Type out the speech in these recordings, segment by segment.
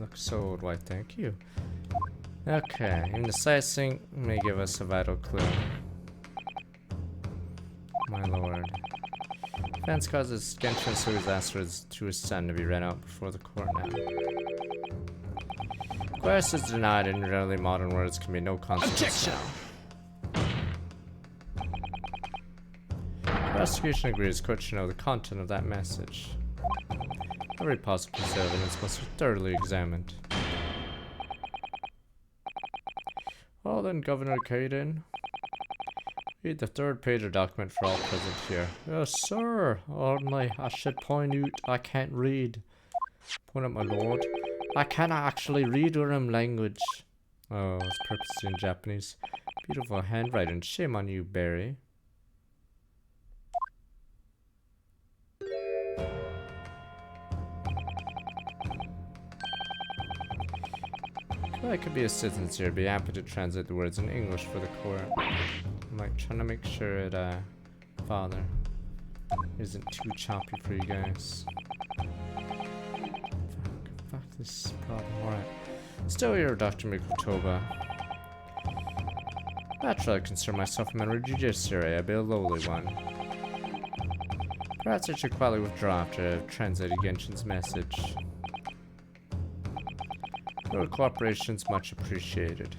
look so old, why thank you. Okay, even the sightseeing may give us a vital clue. My lord. Fans causes Genshin Sui's asked to his son to be read out before the court now. Quest is denied and generally modern words can be no consequence. Objection! Prosecution agrees court should know the content of that message. Every possible piece of evidence must be thoroughly examined. Well then, Governor Caden. Read the third page of document for all present here. Yes, sir. Only I should point out I can't read. Point out, my lord. I cannot actually read Urim language. Oh, it's purposely in Japanese. Beautiful handwriting. Shame on you, Barry. I could be assistance here. Be happy to translate the words in English for the court. I'm like trying to make sure it, father, isn't too choppy for you guys. Fuck this problem. Alright. Still here, Dr. Mikotoba. Naturally, I concern myself in the judiciary. I be a lowly one. Perhaps I should quietly withdraw after I've translated Genshin's message. Your cooperation is much appreciated.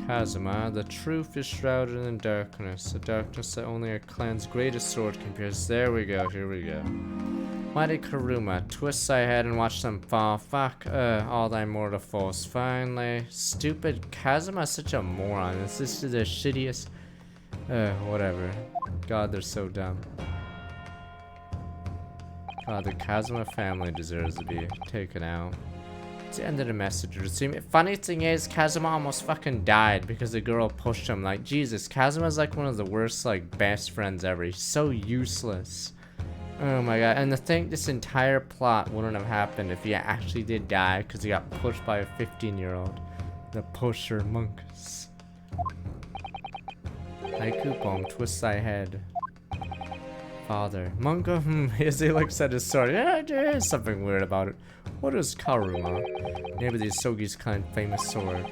Kazuma, the truth is shrouded in darkness, a darkness that only our clan's greatest sword can pierce. There we go, here we go. Mighty Karuma, twist thy head and watch them fall. Fuck, all thy mortal foes. Finally, stupid Kazuma, such a moron. This is the shittiest. Whatever. God, they're so dumb. God, the Kazuma family deserves to be taken out. It's the end of the message. Funny thing is, Kazuma almost fucking died because the girl pushed him. Like, Jesus, Kazuma's like one of the worst, like, best friends ever. He's so useless. Oh my god. And to think this entire plot wouldn't have happened if he actually did die because he got pushed by a 15-year-old. The pusher monks. Haiku poem, twist thy head. Father. Monka, as he looks at his sword. Yeah, there is something weird about it. What is Karuma? Maybe the Sogi's clan famous sword.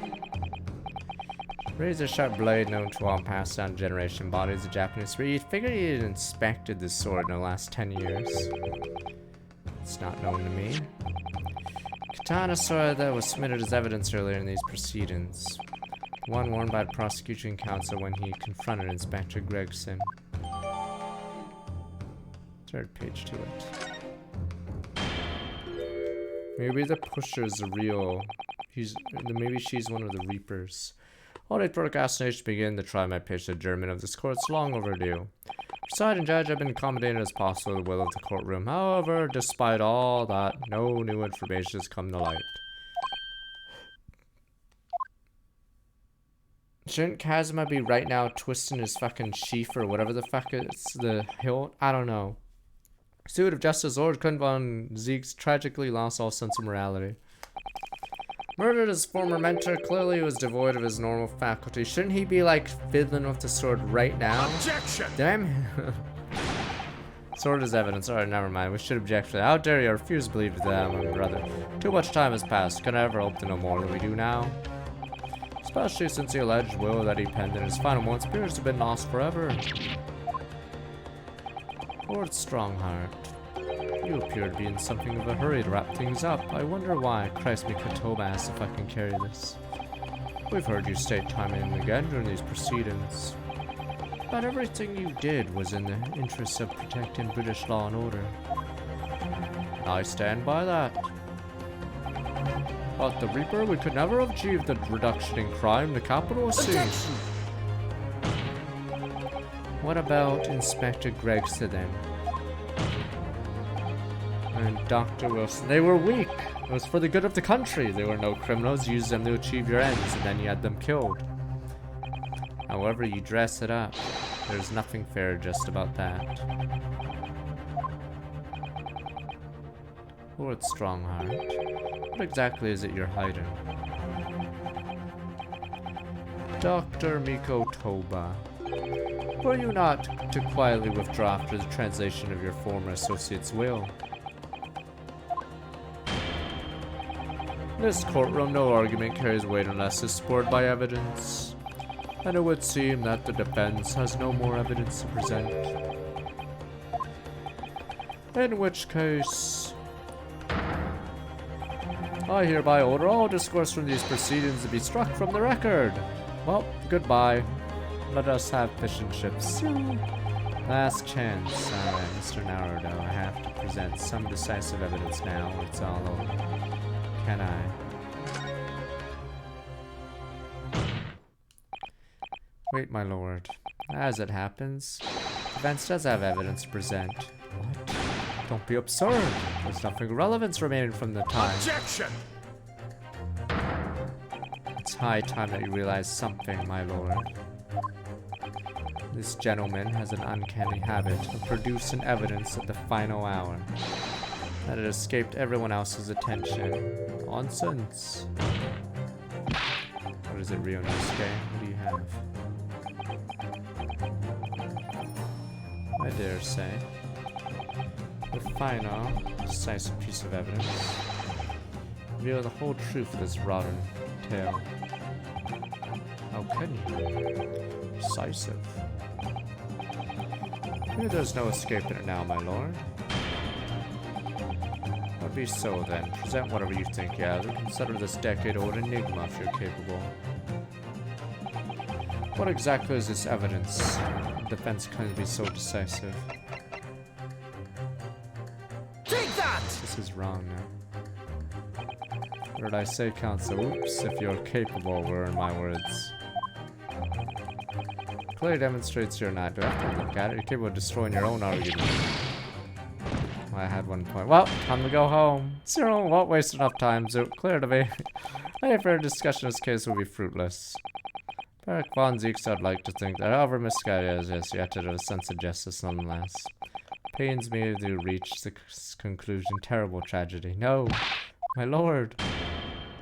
Razor sharp blade known to all passed down generation bodies of Japanese. You'd figure he had inspected this sword in the last 10 years. It's not known to me. Katana sword that was submitted as evidence earlier in these proceedings. The one worn by the prosecution counsel when he confronted Inspector Gregson. Third page to it. Maybe the pusher's the real. Maybe she's one of the Reapers. Alright, for procrastination to begin, the trial might pitch the adjournment of this court. It's long overdue. Presiding judge, I've been accommodated as possible to the will of the courtroom. However, despite all that, no new information has come to light. Shouldn't Kazuma be right now twisting his fucking sheath or whatever the fuck it's the hilt? I don't know. Pursuit of justice, Lord Kun von Zeeks tragically lost all sense of morality. Murdered his former mentor, clearly he was devoid of his normal faculty. Shouldn't he be like fiddling with the sword right now? Objection! Damn. Sword is evidence. Alright, never mind. We should object for that. How dare you refuse to believe that, my brother? Too much time has passed. Can I ever hope to know more than we do now? Especially since the alleged will that he penned in his final moments appears to have been lost forever. Lord Strongheart, you appear to be in something of a hurry to wrap things up. I wonder why. Christ, Mikotoba has to fucking carry this. We've heard you state time and again during these proceedings. But everything you did was in the interests of protecting British law and order. I stand by that. But the Reaper, we could never have achieved the reduction in crime the capital has seen. What about Inspector Gregson then? And Dr. Wilson? They were weak. It was for the good of the country. They were no criminals. Use them to achieve your ends, and then you had them killed. However you dress it up, there's nothing fair just about that. Lord Strongheart, what exactly is it you're hiding? Dr. Mikotoba. Were you not to quietly withdraw after the translation of your former associate's will? In this courtroom, no argument carries weight unless it's supported by evidence. And it would seem that the defense has no more evidence to present. In which case, I hereby order all discourse from these proceedings to be struck from the record. Well, goodbye. Let us have fish and chips. Last chance. Alright, Mr. Naruto, I have to present some decisive evidence now. It's all over. Can I? Wait, my lord. As it happens, the defense does have evidence to present. What? Don't be absurd. There's nothing of relevance remaining from the time. Objection! It's high time that you realize something, my lord. This gentleman has an uncanny habit of producing evidence at the final hour. That it escaped everyone else's attention. Nonsense. What is it, Ryunosuke? What do you have? I dare say. The final, decisive piece of evidence. Reveal the whole truth of this rotten tale. How can you? Decisive. Maybe there's no escaping it now, my lord. What be so then? Present whatever you think, yeah. Consider this decade-old enigma if you're capable. What exactly is this evidence? The defense claims to be so decisive. Take that! This is wrong now. What did I say, counsel? Oops, if you're capable, were in my words. Clearly demonstrates you're not. Do I have to look at it? You're capable of destroying your own argument. Well, I had one point. Well, time to go home. Zero won't waste enough time, so clear to me. Any further discussion of this case will be fruitless. Barak von Zieks, I'd like to think that however misguided it is, yet it has a sense of justice nonetheless. Pains me to reach the conclusion. Terrible tragedy. No, my lord.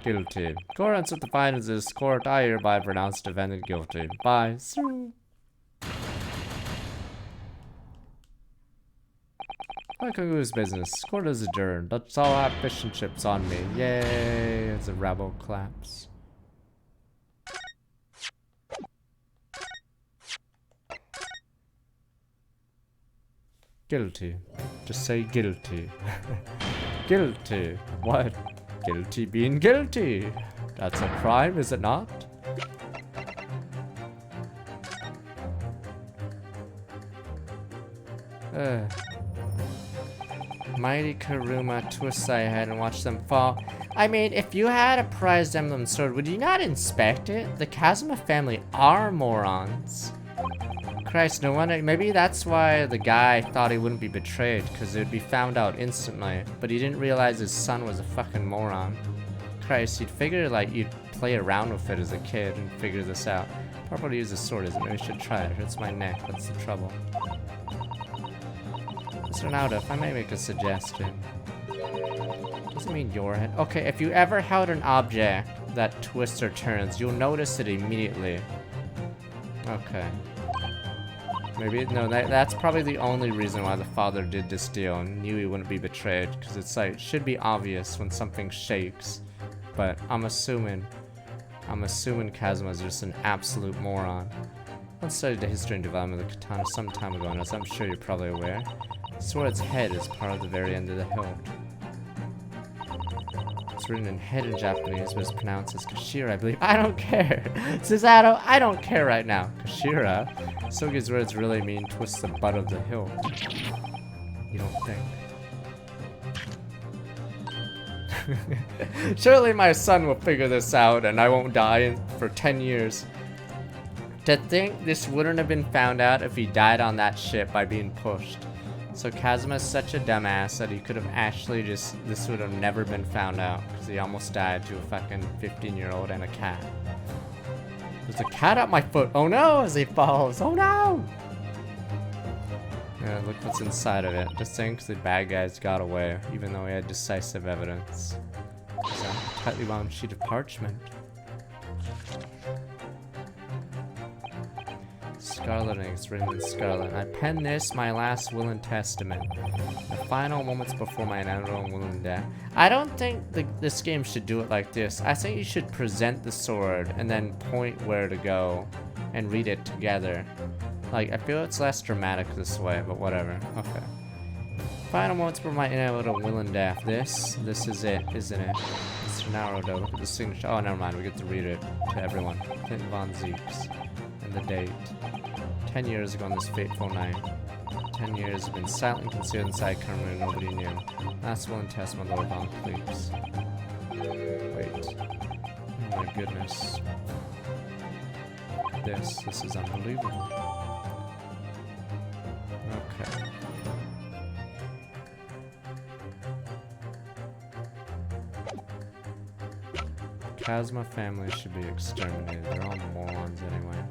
Guilty. In accordance with the findings of this court, I hereby pronounce defendant guilty. Bye. I conclude business. Court is adjourned. Let's all have fish and chips on me. Yay! As a rebel claps. Guilty. Just say guilty. Guilty. What? Guilty being guilty. That's a crime, is it not? Mighty Kuruma twists thy head and watch them fall. I mean, if you had a prized emblem sword, would you not inspect it? The Kazuma family are morons. Christ, no wonder. Maybe that's why the guy thought he wouldn't be betrayed, because it would be found out instantly. But he didn't realize his son was a fucking moron. Christ, you'd figure like you'd play around with it as a kid and figure this out. Probably use a sword, isn't it? Maybe we should try it. It hurts my neck. What's the trouble? Mr. Naruto, if I may make a suggestion. Doesn't mean your head. Okay, if you ever held an object that twists or turns, you'll notice it immediately. Okay. Maybe, no, that's probably the only reason why the father did this deal and knew he wouldn't be betrayed, because it's like, it should be obvious when something shakes. But I'm assuming Kazuma's just an absolute moron. I studied the history and development of the katana some time ago, and as I'm sure you're probably aware, the sword's head is part of the very end of the hilt. It's written in head in Japanese, but it's pronounced as Kashira, I believe. I don't care! Susato, I don't care right now. Kashira? Sogi's words really mean twist the butt of the hilt. You don't think? Surely my son will figure this out and I won't die for 10 years. To think this wouldn't have been found out if he died on that ship by being pushed. So Kazuma's such a dumbass that he could have actually just, this would have never been found out because he almost died to a fucking 15-year-old and a cat. There's a cat at my foot. Oh no, as he falls. Oh no! Yeah, look what's inside of it. Just saying because the bad guys got away, even though he had decisive evidence. It's a tightly wound sheet of parchment. Scarlet inks written in scarlet. I pen this, my last will and testament. The final moments before my inevitable will and death. I don't think this game should do it like this. I think you should present the sword and then point where to go and read it together. Like, I feel it's less dramatic this way, but whatever. Okay. Final moments before my inevitable will and death. This is it, isn't it? It's Naruto. Look at the signature. Oh, never mind. We get to read it to everyone. Clint Von Zieks. And the date. 10 years ago on this fateful night. 10 years have been silently concealed inside Kermit and nobody knew. Last will and testament, Lord Von Cleves. Wait. Oh my goodness. This is unbelievable. Okay. Kazuma family should be exterminated. They're all morons anyway.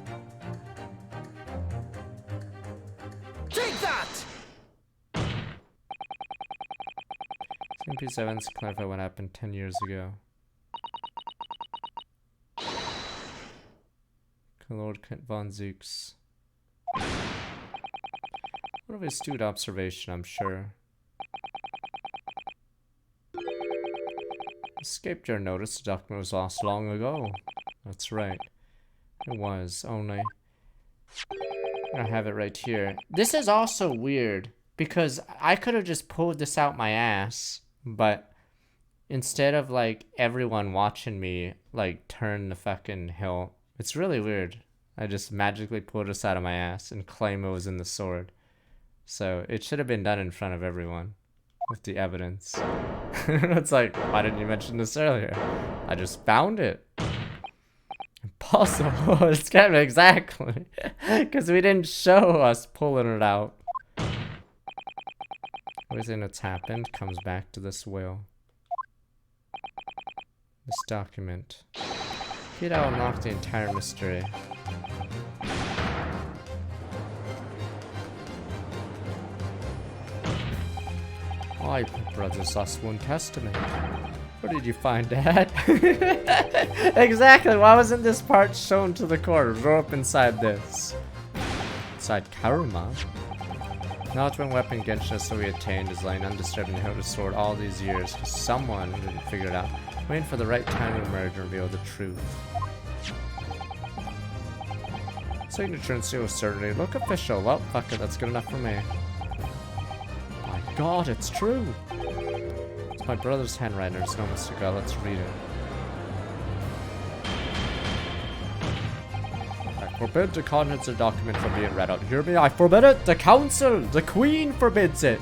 Take that! Piece of evidence to clarify what happened 10 years ago. Lord Clint Von Zieks. What of astute observation, I'm sure. Escaped your notice, the document was lost long ago. That's right. It was, only... I have it right here. This is also weird, because I could have just pulled this out my ass, but instead of, like, everyone watching me, like, turn the fucking hill, it's really weird. I just magically pulled this out of my ass and claim it was in the sword. So, it should have been done in front of everyone. With the evidence. It's like, why didn't you mention this earlier? I just found it. Impossible. It's kind of exactly. Because we didn't show us pulling it out. Everything that's happened comes back to this will. This document. Here I'll unlock the entire mystery. My brother's last one testament. Where did you find that? Exactly, why wasn't this part shown to the court? Roll up inside this. Inside Karuma? Now it's when weapon Genshin so we attained is lying undisturbed in the hilt of sword all these years. Because someone didn't figure it out. Waiting for the right time to emerge and reveal the truth. Signature and seal of certainty. Look official. Well, fuck it, that's good enough for me. God, it's true. It's my brother's handwriting. There's no mistake. Let's read it. I forbid the contents of the document from being read out. Hear me? I forbid it. The council, the queen forbids it.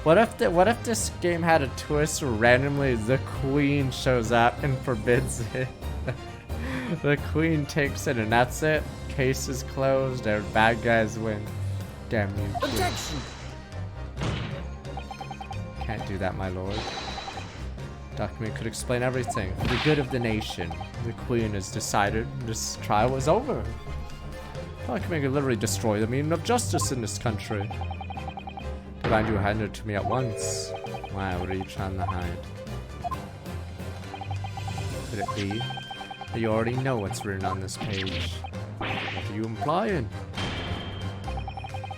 What if this game had a twist where randomly the queen shows up and forbids it? The queen takes it and that's it. Case is closed. Our bad guys win. Damn you. Objection! Can't do that, my lord. Document could explain everything for the good of the nation. The queen has decided this trial is over. Document could literally destroy the meaning of justice in this country. Demand you hand it to me at once. Wow, what are you trying to hide? Could it be that you already know what's written on this page? What are you implying?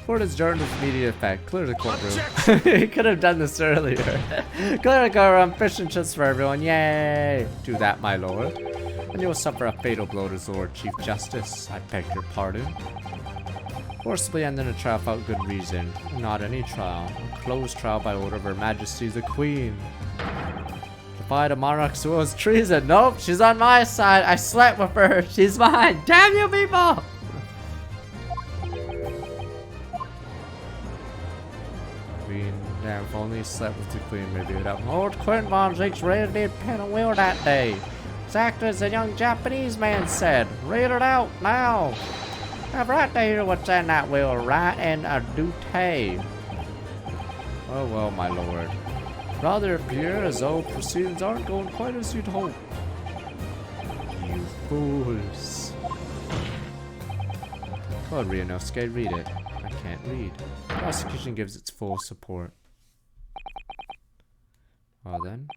Court is adjourned with immediate effect. Clear the courtroom. He could have done this earlier. Clear the courtroom. Fish and chips for everyone. Yay! Do that, my lord. And you will suffer a fatal blow to the Lord Chief Justice. I beg your pardon. Forcibly ending a trial without good reason. Not any trial. A closed trial by order of Her Majesty the Queen. Defy the monarch's will is treason. Nope, she's on my side. I slept with her. She's mine. Damn you people! Damn, if only he slept with the queen, maybe it up. Lord Clint Von Zieks really did pen a will that day. Exactly as the young Japanese man said. Read it out now. I've right to hear what's in that will, right in a duty. Oh well, my lord. Rather appear as though proceedings aren't going quite as you'd hope. You fools. Go on, Ryunosuke, read it. I can't read. Prosecution gives its full support. Well then.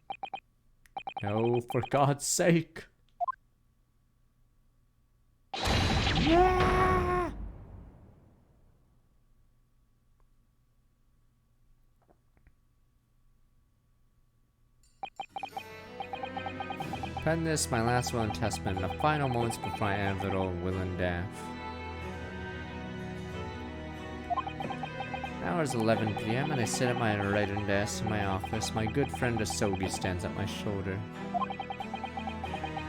No, for God's sake. Yeah! Pen this, my last will and testament, in the final moments before I inevitable will and death. Now it's 11 p.m. and I sit at my writing desk in my office. My good friend Asogi stands at my shoulder.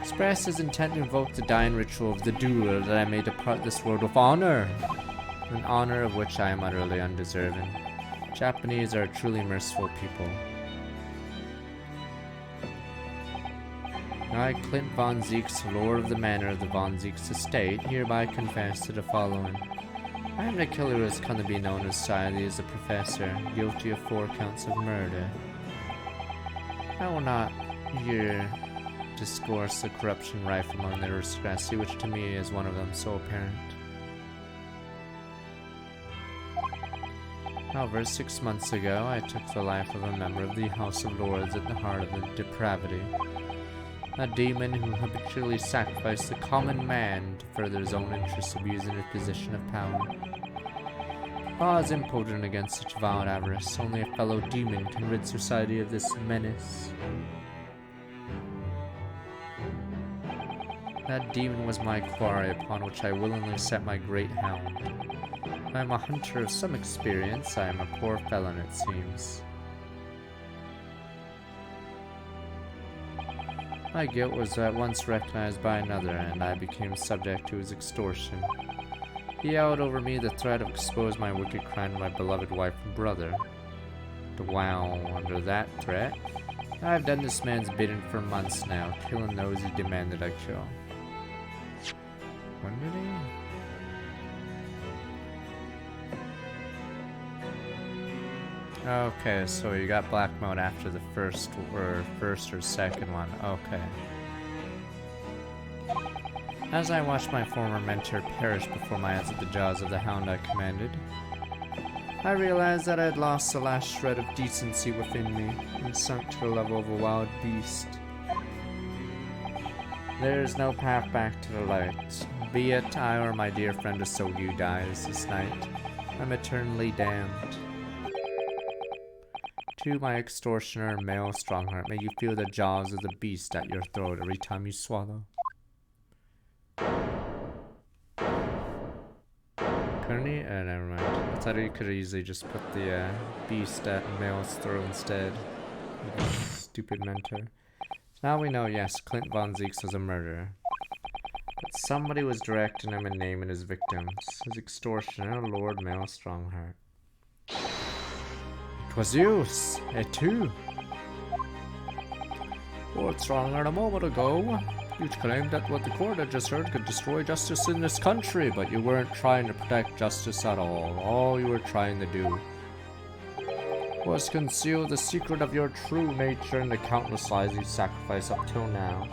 Express his intent to invoke the dying ritual of the doer that I may depart this world with honor. An honor of which I am utterly undeserving. Japanese are a truly merciful people. I, Clint Von Zieks, Lord of the Manor of the Von Zieks estate, hereby confess to the following. I am the killer who has come to be known in society as a professor, guilty of 4 counts of murder. I will not here discourse the corruption rife among the aristocracy, which to me is one of them so apparent. However, 6 months ago, I took the life of a member of the House of Lords at the heart of the depravity. A demon who habitually sacrificed the common man to further his own interests, abusing his position of power. Law is impotent against such vile avarice. Only a fellow demon can rid society of this menace. That demon was my quarry upon which I willingly set my great hound. I am a hunter of some experience. I am a poor felon, it seems. My guilt was at once recognized by another, and I became subject to his extortion. He held over me the threat of exposing my wicked crime to my beloved wife and brother. Wow, under that threat, I've done this man's bidding for months now, killing those he demanded I kill. When did he? Okay, so you got black mode after the first or second one. Okay. As I watched my former mentor perish before my eyes at the jaws of the hound I commanded, I realized that I had lost the last shred of decency within me and sunk to the level of a wild beast. There is no path back to the light. Be it I or my dear friend Asogi dies this night, I'm eternally damned. To my extortioner, male Strongheart, may you feel the jaws of the beast at your throat every time you swallow. Couldn't he? Never mind. I thought he could easily just put the beast at male's throat instead. Stupid mentor. So now we know, yes, Clint Von Zieks was a murderer. But somebody was directing him and naming his victims. His extortioner, Lord Male Strongheart. It was you, it too. Lord Strongheart, a moment ago, you claimed that what the court had just heard could destroy justice in this country, but you weren't trying to protect justice at all. All you were trying to do was conceal the secret of your true nature and the countless lives you sacrificed up till now.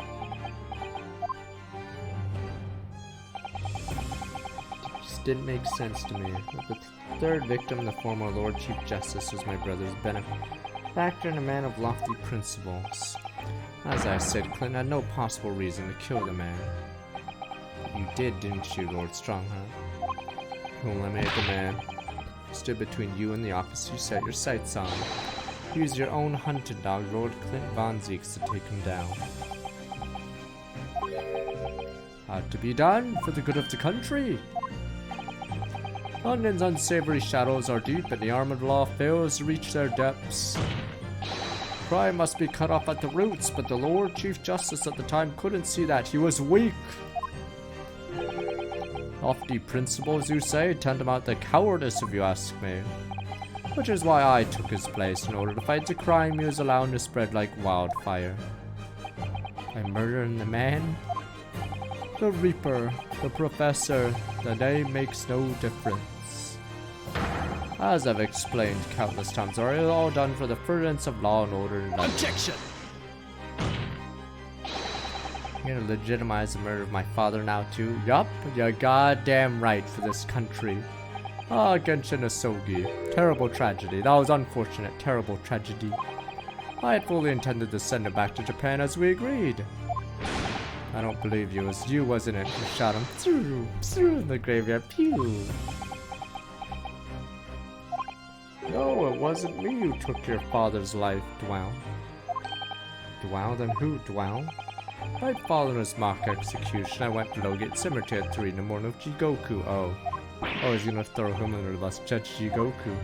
It just didn't make sense to me. The third victim, the former Lord Chief Justice, was my brother's benefactor and a man of lofty principles. As I said, Clint had no possible reason to kill the man. But you did, didn't you, Lord Strongheart? You eliminated the man who stood between you and the office you set your sights on. Use your own hunted dog, Lord Clint Von Zieks, to take him down. Had to be done for the good of the country. London's unsavory shadows are deep, and the arm of the law fails to reach their depths. Crime must be cut off at the roots, but the Lord Chief Justice at the time couldn't see that. He was weak. Lofty principles, you say, tantamount to cowardice, if you ask me. Which is why I took his place in order to fight the crime he was allowing to spread like wildfire. By murdering the man, the Reaper, the Professor, the name makes no difference. As I've explained countless times already, all done for the furtherance of law and order. Objection! You're gonna legitimize the murder of my father now too? Yup, you're goddamn right for this country. Ah, Genshin Asogi. Terrible tragedy. That was unfortunate. Terrible tragedy. I had fully intended to send him back to Japan as we agreed. I don't believe you. It was you, wasn't it, who shot him through in the graveyard. Pew! No, it wasn't me who took your father's life, Dwell. Dwell? Then who, Dwell? Nightfall in his mock execution, I went to Logate Cemetery at 3 in the morning with Jigoku. Oh, he's gonna throw him under the bus. Judge Jigoku.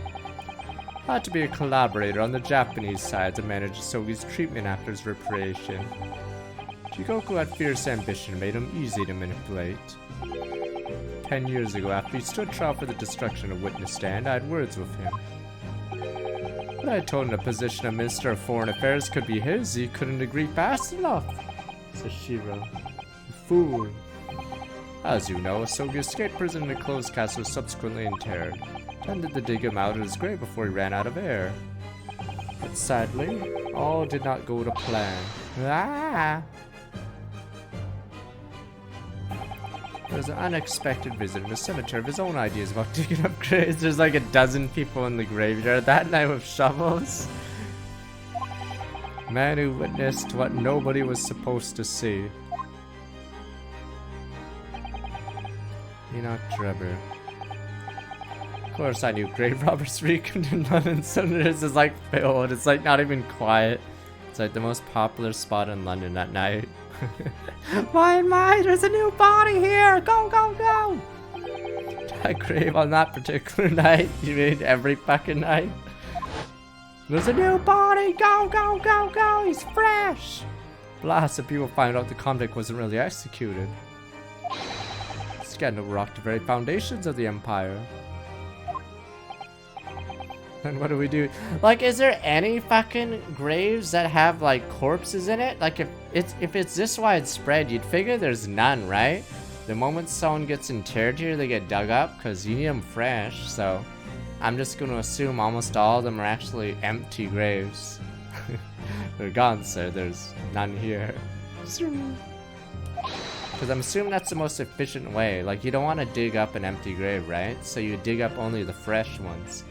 I had to be a collaborator on the Japanese side to manage Sogi's treatment after his reparation. Jigoku had fierce ambition, made him easy to manipulate. 10 years ago, after he stood trial for the destruction of Witness Stand, I had words with him. But I told him the position of Minister of Foreign Affairs could be his, he couldn't agree fast enough. Says Shiro. You fool. As you know, Sogi escaped prison in a closed castle was subsequently interred. Tended to dig him out of his grave before he ran out of air. But sadly, all did not go to plan. Ah! There was an unexpected visit in the cemetery of his own ideas about digging up graves. There's like a dozen people in the graveyard that night with shovels. Man who witnessed what nobody was supposed to see. Enoch Drebber. Of course I knew grave robbers frequent in London. Sundays is like filled. It's like not even quiet. It's like the most popular spot in London at night. My, there's a new body here! Go, go, go! That grave on that particular night? You mean every fucking night? There's a new body! Go, go, go, go! He's fresh! Blast if people find out the convict wasn't really executed. Scandal rocked the very foundations of the Empire. And what do we do? Like, is there any fucking graves that have like corpses in it? Like, if it's this widespread, you'd figure there's none, right? The moment someone gets interred here, they get dug up because you need them fresh. So, I'm just going to assume almost all of them are actually empty graves. They're gone, sir. There's none here. Because I'm assuming that's the most efficient way. Like, you don't want to dig up an empty grave, right? So you dig up only the fresh ones.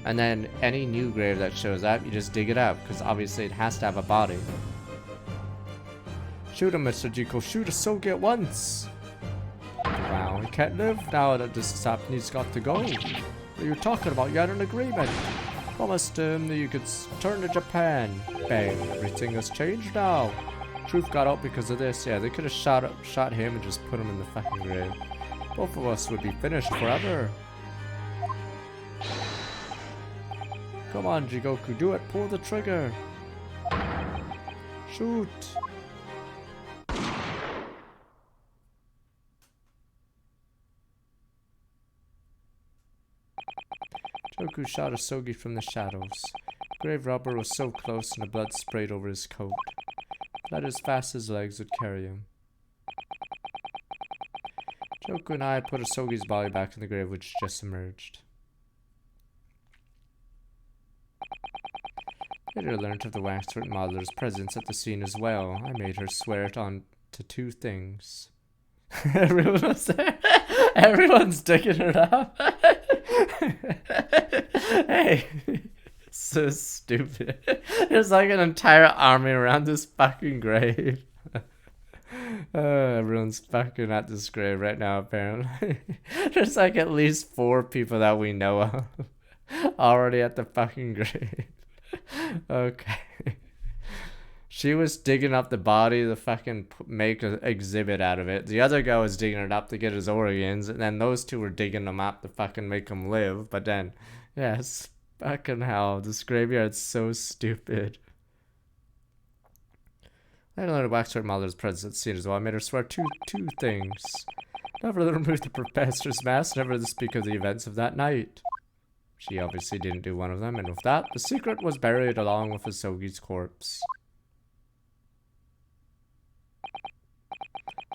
And then any new grave that shows up, you just dig it up, because obviously it has to have a body. Shoot him, Mr. Jiko. Shoot us Sogi at once. Wow, he can't live now that this has happened. He's got to go. What are you talking about? You had an agreement. Promised him that you could turn to Japan. Bang, everything has changed now. Truth got out because of this. Yeah, they could have shot him and just put him in the fucking grave. Both of us would be finished forever. Come on, Jigoku, do it. Pull the trigger. Shoot. Jigoku shot a Sogi from the shadows. Grave robber was so close and the blood sprayed over his coat. Fled as fast as legs would carry him. Jigoku and I had put a Sogi's body back in the grave which just emerged. Later learned of the waxwork modeler's presence at the scene as well. I made her swear it on to 2 things. Everyone was there. Everyone's digging her up. Hey, so stupid. There's like an entire army around this fucking grave. Everyone's fucking at this grave right now, apparently. There's like at least 4 people that we know of already at the fucking grave. Okay. She was digging up the body to fucking make an exhibit out of it. The other guy was digging it up to get his organs, and then those 2 were digging them up to fucking make him live. But then, yes, fucking hell, this graveyard's so stupid. I learned waxwork modeler's presence at the scene as well. I made her swear two things. Never to remove the professor's mask, never to speak of the events of that night. She obviously didn't do one of them, and with that, the secret was buried along with Asogi's corpse.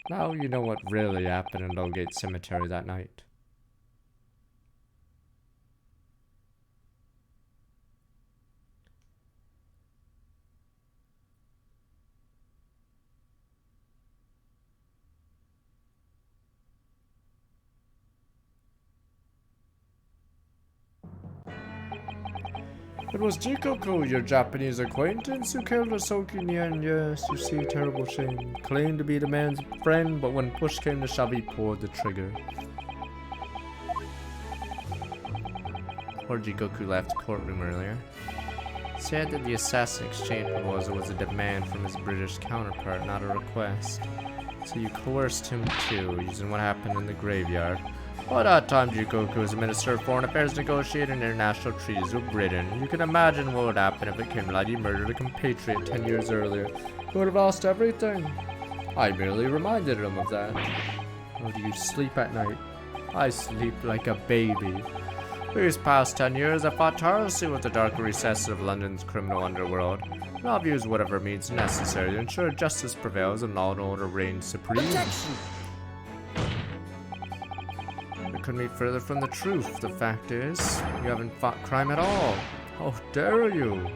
Now you know what really happened in Logate Cemetery that night. It was Jigoku, your Japanese acquaintance, who killed Asogi Nyan. Yes, you see, terrible shame. Claimed to be the man's friend, but when push came to shove, he pulled the trigger. Poor Jigoku left the courtroom earlier. Said that the assassin exchange proposal was a demand from his British counterpart, not a request. So you coerced him too, using what happened in the graveyard. By that time, Jikoku was a Minister of Foreign Affairs negotiating international treaties with Britain. You can imagine what would happen if it came like he murdered a compatriot 10 years earlier. He would have lost everything. I merely reminded him of that. How do you sleep at night? I sleep like a baby. These past 10 years, I fought tirelessly with the darker recesses of London's criminal underworld, and I've used whatever means necessary to ensure justice prevails and law and order reigns supreme. Objection! It couldn't be further from the truth. The fact is, you haven't fought crime at all. How dare you?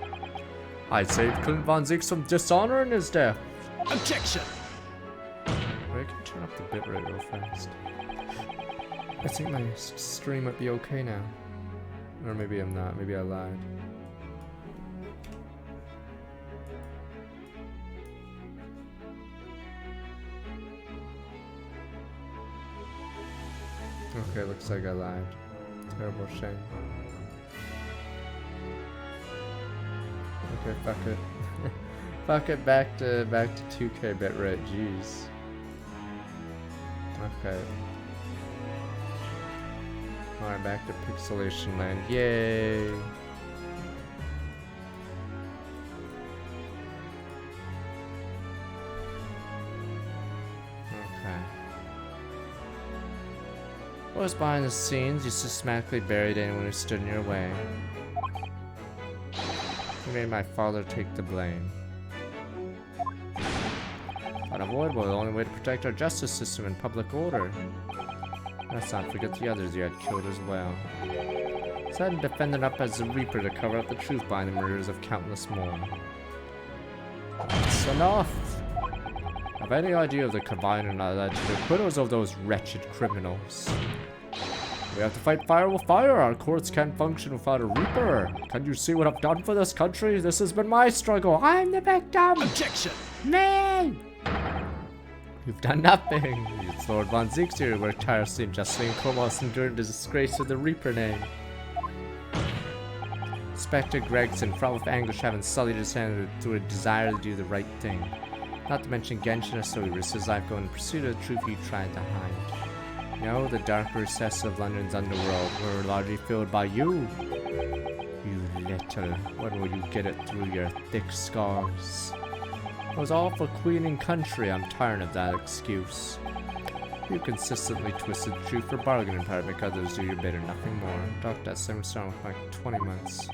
I saved Clint Von Zieks from dishonor in his death. Objection! I can turn up the bitrate real fast. I think my stream might be okay now. Or maybe I'm not. Maybe I lied. Okay, looks like I lied. Terrible shame. Okay, fuck it. Fuck it, back to 2K bitrate, jeez. Okay. Alright, back to Pixelation Land. Yay! Okay. What was behind the scenes? You systematically buried anyone who stood in your way. You made my father take the blame. Unavoidable, the only way to protect our justice system and public order. Let's not forget the others you had killed as well. Decided to defend it up as the Reaper to cover up the truth behind the murders of countless more. That's enough! Have any idea of the combined that led to the acquittals of those wretched criminals? We have to fight fire with fire. Our courts can't function without a Reaper. Can you see what I've done for this country? This has been my struggle. I'm the victim! Objection! Me! You've done nothing. It's Lord Von Zieks here, who worked tirelessly and justly and Cornwallis endured the disgrace of the Reaper name. Inspector Gregson, fraught with anguish, having sullied his hand through a desire to do the right thing. Not to mention Genshin, so he risked his life going in pursuit of the truth he tried to hide. No, the dark recesses of London's underworld were largely filled by you. You little, when will you get it through your thick scars? It was all for Queen and country. I'm tired of that excuse. You consistently twisted the truth for bargaining power, make others do your bidding, nothing more. Docked that 7-star with like 20 months.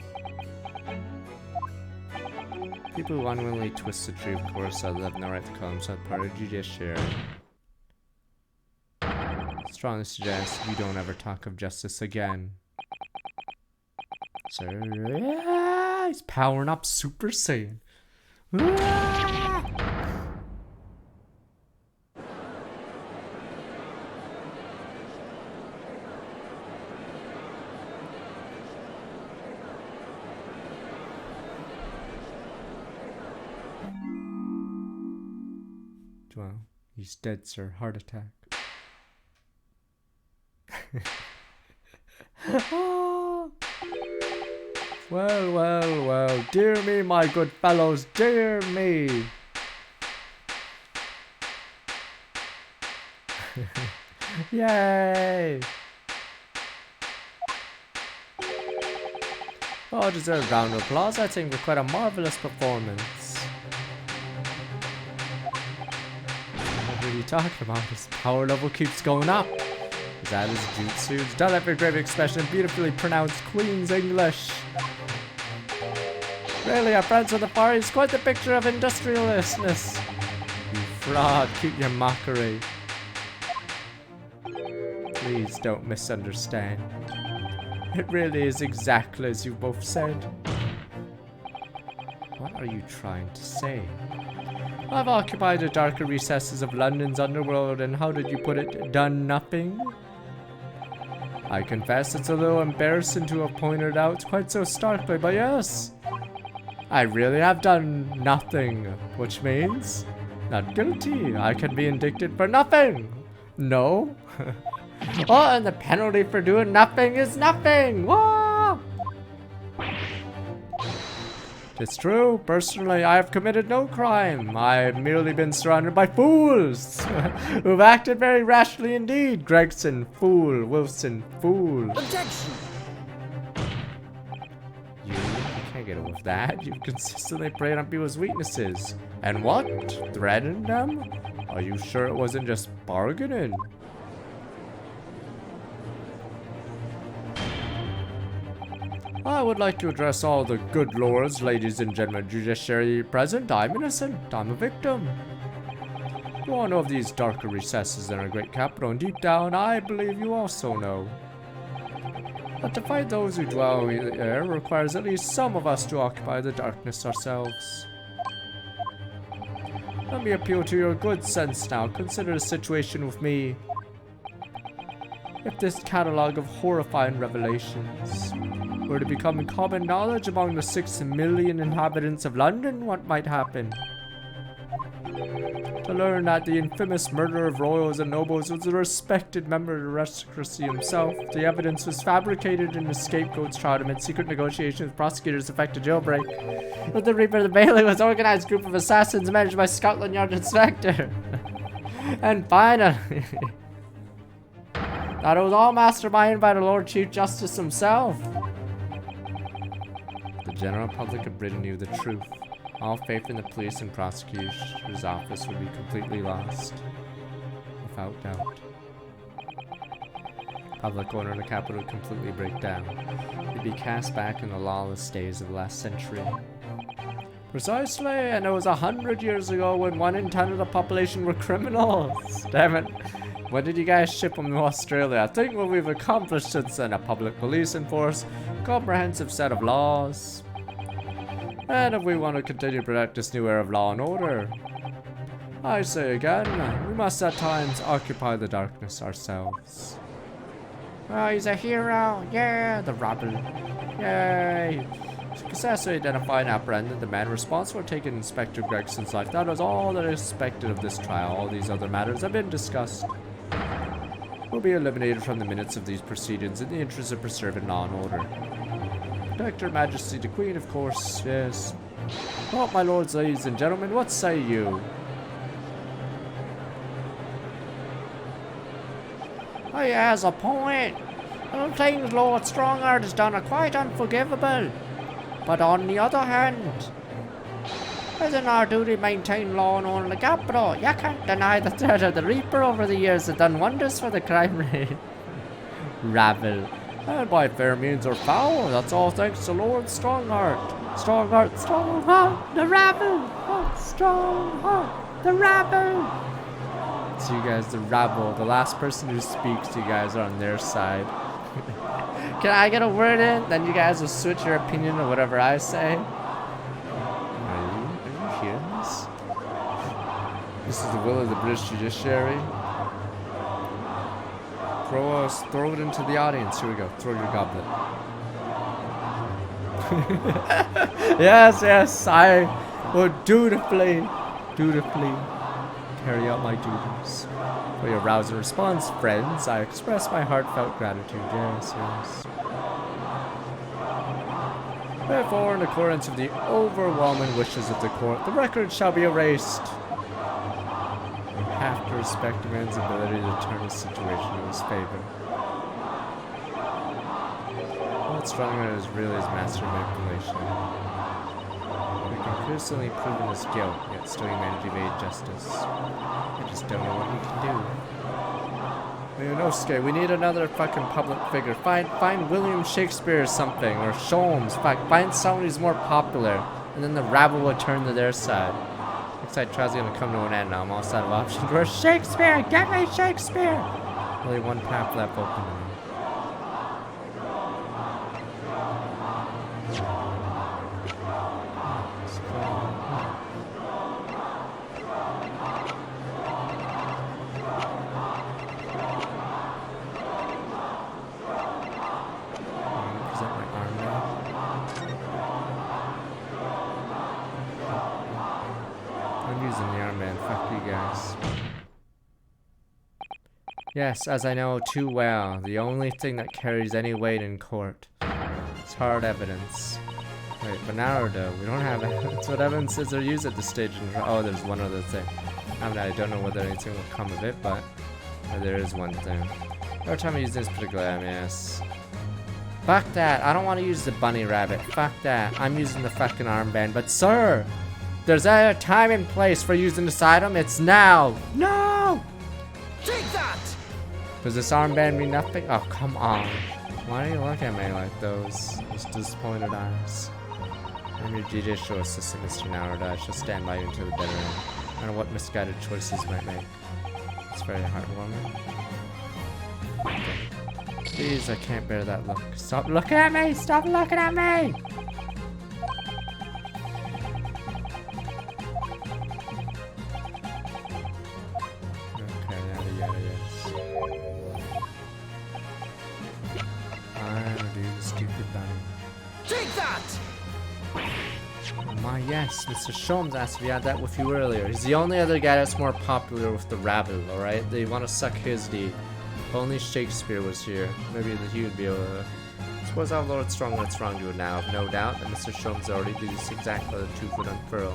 People who unwillingly twist the truth, of course, have no right to call themselves part of the judiciary. Strongly suggest you don't ever talk of justice again. Sir, yeah, he's powering up Super Saiyan. Well, he's dead, sir. Heart attack. Well, well, well. Dear me, my good fellows. Dear me. Yay. Oh, deserved round of applause. I think we're quite a marvelous performance. What are you talking about? His power level keeps going up. Is that his jutsu? It's done every great expression, beautifully pronounced Queen's English. Really, our friends of the Far East, quite the picture of industrialistness. You fraud, keep your mockery. Please don't misunderstand. It really is exactly as you both said. What are you trying to say? I've occupied the darker recesses of London's underworld, and how did you put it? Done nothing? I confess it's a little embarrassing to have pointed out quite so starkly, but yes. I really have done nothing, which means not guilty. I can be indicted for nothing. No? Oh, and the penalty for doing nothing is nothing. Whoa! It's true. Personally, I have committed no crime. I've merely been surrounded by fools who've acted very rashly indeed. Gregson, fool. Wilson, fool. Objection! You can't get away with that. You've consistently preyed on people's weaknesses. And what? Threatened them? Are you sure it wasn't just bargaining? I would like to address all the good lords, ladies and gentlemen, judiciary present. I'm innocent. I'm a victim. You all know of these darker recesses in our great capital, and deep down, I believe you also know. But to fight those who dwell there requires at least some of us to occupy the darkness ourselves. Let me appeal to your good sense now. Consider the situation with me. If this catalogue of horrifying revelations were to become common knowledge among the 6 million inhabitants of London, what might happen? To learn that the infamous murderer of royals and nobles was a respected member of the aristocracy himself. The evidence was fabricated and the scapegoats tried amid secret negotiations with prosecutors effected jailbreak. But the Reaper of the Bailey was an organized group of assassins managed by Scotland Yard Inspector. And finally, that it was all masterminded by the Lord Chief Justice himself. The general public of Britain knew the truth. All faith in the police and prosecutor's office would be completely lost. Without doubt. Public order in the capital would completely break down. It'd be cast back in the lawless days of the last century. Precisely, and it was 100 years ago when 1 in 10 of the population were criminals. Damn it. When did you guys ship them to Australia? I think what we've accomplished since then: a public police enforce, comprehensive set of laws. And if we want to continue to protect this new era of law and order, I say again, we must at times occupy the darkness ourselves. Oh, he's a hero! Yeah, the rabble! Yay! Successfully identified and apprehended the man responsible for taking Inspector Gregson's life. That was all that is expected of this trial. All these other matters have been discussed. Will be eliminated from the minutes of these proceedings in the interest of preserving law and order. Protect Her Majesty the Queen, of course, yes. Oh, my lords, ladies and gentlemen, what say you? Oh, he has a point. Some things Lord Strongheart has done are quite unforgivable. But on the other hand, isn't our duty to maintain law and order in the capital? You can't deny the threat of the Reaper over the years has done wonders for the crime rate. Rabble. And by fair means or foul, that's all thanks to Lord Strongheart. Strongheart, Strongheart, the rabble! Oh, Strongheart, the rabble! So you guys, the rabble, the last person who speaks to you guys are on their side. Can I get a word in? Then you guys will switch your opinion of whatever I say. Are you hearing this? This is the will of the British judiciary. Throw it into the audience. Here we go. Throw your goblet. Yes, I will dutifully carry out my duties. For your rousing response, friends, I express my heartfelt gratitude. Yes. Therefore, in accordance with the overwhelming wishes of the court, the record shall be erased. You have to respect a man's ability to turn a situation in his favor. What's stronger is really his master manipulation. We can personally prove his guilt, yet still he managed to evade justice. I just don't know what we can do. Leonosuke, we need another fucking public figure. Find William Shakespeare or something, or Sholmes. Find someone who's more popular, and then the rabble will turn to their side. Looks like trial's gonna come to an end now. I'm almost out of options. Where's Shakespeare? Get me Shakespeare! Only one path left open to me. Yes, as I know too well, the only thing that carries any weight in court is hard evidence. Wait, but Naruto, we don't have it. That's what Evan says they're used at this stage. Oh, there's one other thing. I don't know whether anything will come of it, but there is one thing. Every time I use this particular MS. Fuck that. I don't want to use the bunny rabbit. Fuck that. I'm using the fucking armband. But sir, there's a time and place for using this item. It's now. No! Take that! Does this armband mean nothing? Oh, come on. Why do you look at me like those disappointed eyes? I'm your judicial assistant, Mr. Naruto. I shall stand by you until the bitter end. I don't know what misguided choices you might make. It's very heartwarming. Please, I can't bear that look. Stop looking at me! Stop looking at me! Okay, yada yada yes. I'm gonna do the stupid bunny. Take that! Oh my, yes, Mr. Sholmes asked if he had that with you earlier. He's the only other guy that's more popular with the rabble, alright? They want to suck his D. If only Shakespeare was here. Maybe he would be able to... Suppose our Lord Stronglight's wronged you now. I've no doubt that Mr. Sholmes already did this exactly the 2-foot unfurl.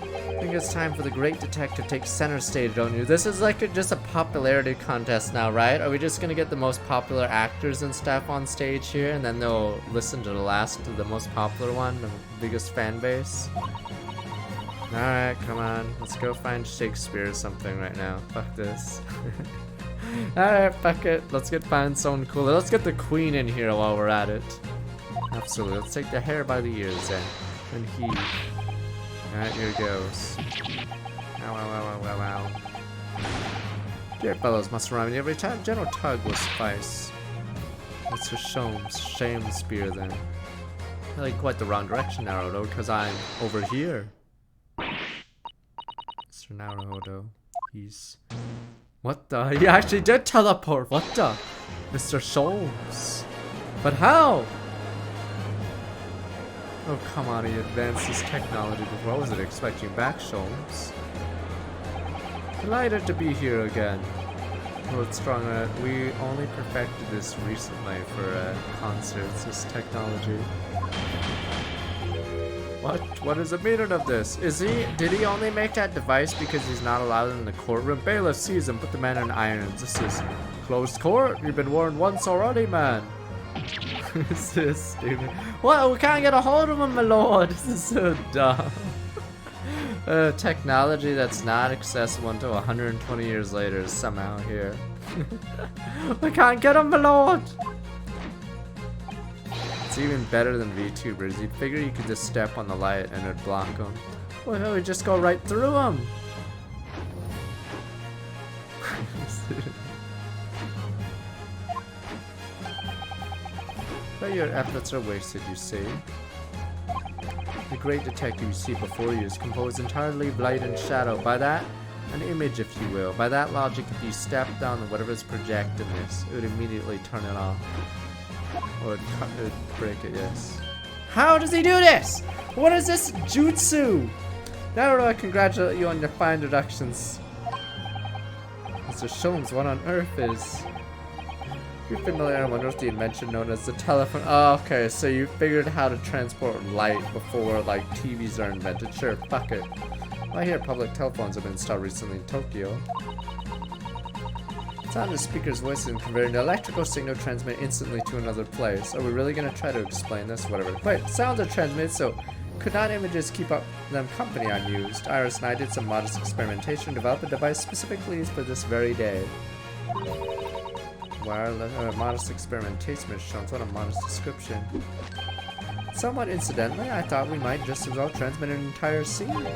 I think it's time for the great detective to take center stage, don't you? This is like just a popularity contest now, right? Are we just gonna get the most popular actors and stuff on stage here, and then they'll listen to the most popular one, the biggest fan base? Alright, come on. Let's go find Shakespeare or something right now. Fuck this. Alright, fuck it. Let's find someone cooler. Let's get the queen in here while we're at it. Absolutely. Let's take the hair by the ears then. And heave. Alright, here it goes. Ow, ow, ow, ow, ow, ow. Dear fellows must remind me every time. General Tug will suffice. Mr. Sholmes, shame spear then. I like quite the wrong direction, Naruto, because I'm over here. Mr. Naruto, he's... What the? He actually did teleport! What the? Mr. Sholmes. But how? Oh, come on, he advanced his technology before. I wasn't expecting back, Sholmes. Delighted to be here again. Lord Strongheart, we only perfected this recently for concerts, this technology. What is the meaning of this? Did he only make that device because he's not allowed in the courtroom? Bailiff sees him, put the man in irons. This is closed court. You've been warned once already, man. This is stupid. What? We can't get a hold of him, my lord. This is so dumb. Technology that's not accessible until 120 years later is somehow here. We can't get him, my lord. It's even better than VTubers. You'd figure you could just step on the light and it'd block them. Well, no, we just go right through them. But your efforts are wasted, you see. The great detective you see before you is composed entirely of light and shadow. By that, an image, if you will. By that logic, if you step down on whatever's projecting this, it would immediately turn it off. Or it would break it, yes. How does he do this? What is this jutsu? Naruto, I congratulate you on your fine deductions. Mr. Sholmes, what on earth is... You're familiar, I wonder with the invention known as the telephone. Oh, okay, so you figured how to transport light before, like, TVs are invented. Sure, fuck it. I hear public telephones have been installed recently in Tokyo. Sound the speaker's voice and converting the electrical signal transmit instantly to another place. Are we really gonna try to explain this? Whatever. Wait, sounds are transmitted, so could not images keep up them company? I'm used. Iris and I did some modest experimentation, develop a device specifically for this very day. Wireless, modest experimentation, Ms. Sholmes. What a modest description. Somewhat incidentally, I thought we might just as well transmit an entire scene.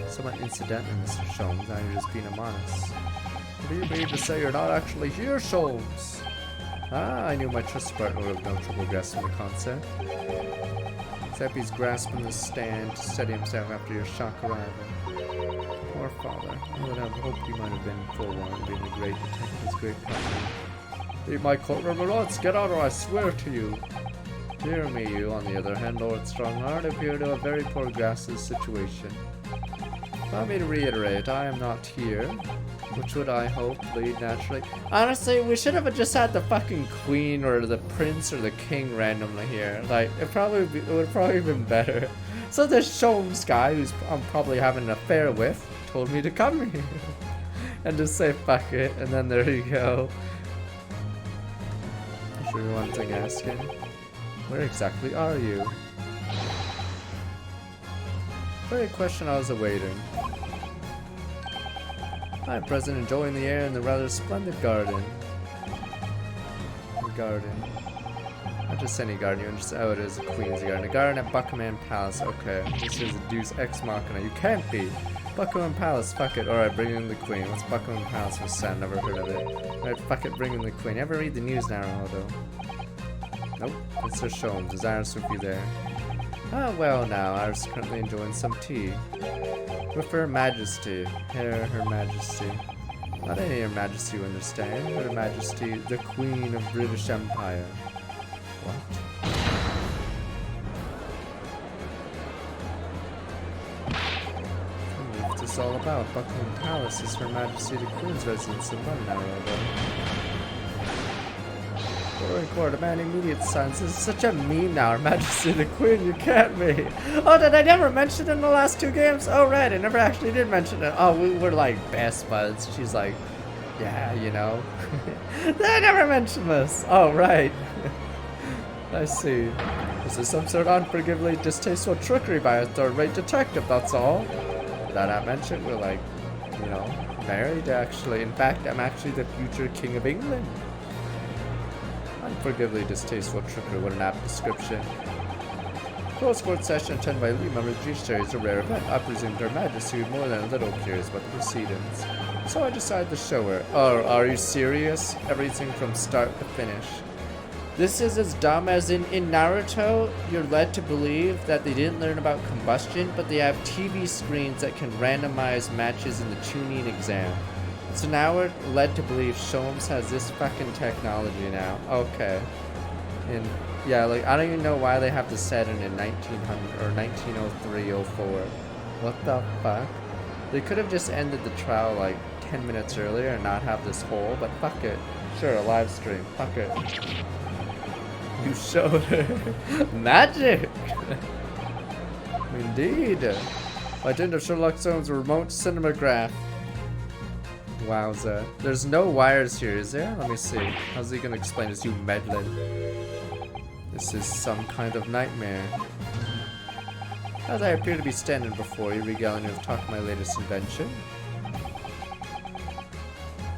Somewhat incidentally, Mr. Sholmes. Now you're just being modest. What do you mean to say you're not actually here, Sholmes? Ah, I knew my trusted partner would have no trouble grasping the concept. Except he's grasping the stand to steady himself after your shock arrival. Poor father. I would have hoped you might have been forewarned, being the great detective's great partner. Leave my courtroom, lords, get out or I swear to you. Dear me, you, on the other hand, Lord Strongheart, appear to have very poor grasp of the situation. Allow me to reiterate, I am not here. which would I hope lead naturally. Honestly, we should have just had the fucking queen or the prince or the king randomly here. Like, it would probably been better. So this Sholmes guy, who's I'm probably having an affair with, told me to come here. And just say fuck it, and then there you go. Should be one thing asking. Where exactly are you? Very question I was awaiting. Hi, President, enjoying the air in the rather splendid garden. Not just any garden, you understand? Oh, it is a Queen's garden. A garden at Buckingham Palace. Okay, this is a Deus Ex Machina. You can't be. Buckingham Palace, fuck it. Alright, bring in the Queen. What's Buckingham Palace for sound? Never heard of it. Alright, fuck it, bring in the Queen. You ever read the news now, though? Nope, it's just Sholmes. Is Iris with you there? Ah, well now, Iris is currently enjoying some tea. With Her Majesty. Her Majesty. Not any Her Majesty you understand. Her Majesty, the Queen of British Empire. What? What's this all about? Buckingham Palace is Her Majesty the Queen's residence in London, although. Roaring Court demanding immediate silence. This is such a meme now. Her Majesty the Queen, you can't be. Oh, did I never mention it in the last 2 games? Oh, right, I never actually did mention it. Oh, we were like best buds. She's like, yeah, you know. I never mentioned this. Oh, right. I see. This is some sort of unforgivably distasteful trickery by a third-rate detective, that's all. Did I not mention we're like, you know, married actually. In fact, I'm actually the future King of England. Unforgivably distasteful trickery, what an apt description. Close court session attended by elite members of the judiciary is a rare event. I presumed Her Majesty would more than a little curious about the proceedings. So I decided to show her. Oh, are you serious? Everything from start to finish. This is as dumb as in Naruto, you're led to believe that they didn't learn about combustion, but they have TV screens that can randomize matches in the Chunin exam. So now we're led to believe Sholmes has this fucking technology now. Okay. And yeah, like, I don't even know why they have to set it in 1900 or 1903, 04. What the fuck? They could have just ended the trial like 10 minutes earlier and not have this hole, but fuck it. Sure, a live stream. Fuck it. You showed her. Magic! Indeed. By dint of Sherlock Holmes' remote cinematograph. Wowza. There's no wires here, is there? Let me see. How's he gonna explain this, you meddling? This is some kind of nightmare. As I appear to be standing before you, regaling you with talk of my latest invention.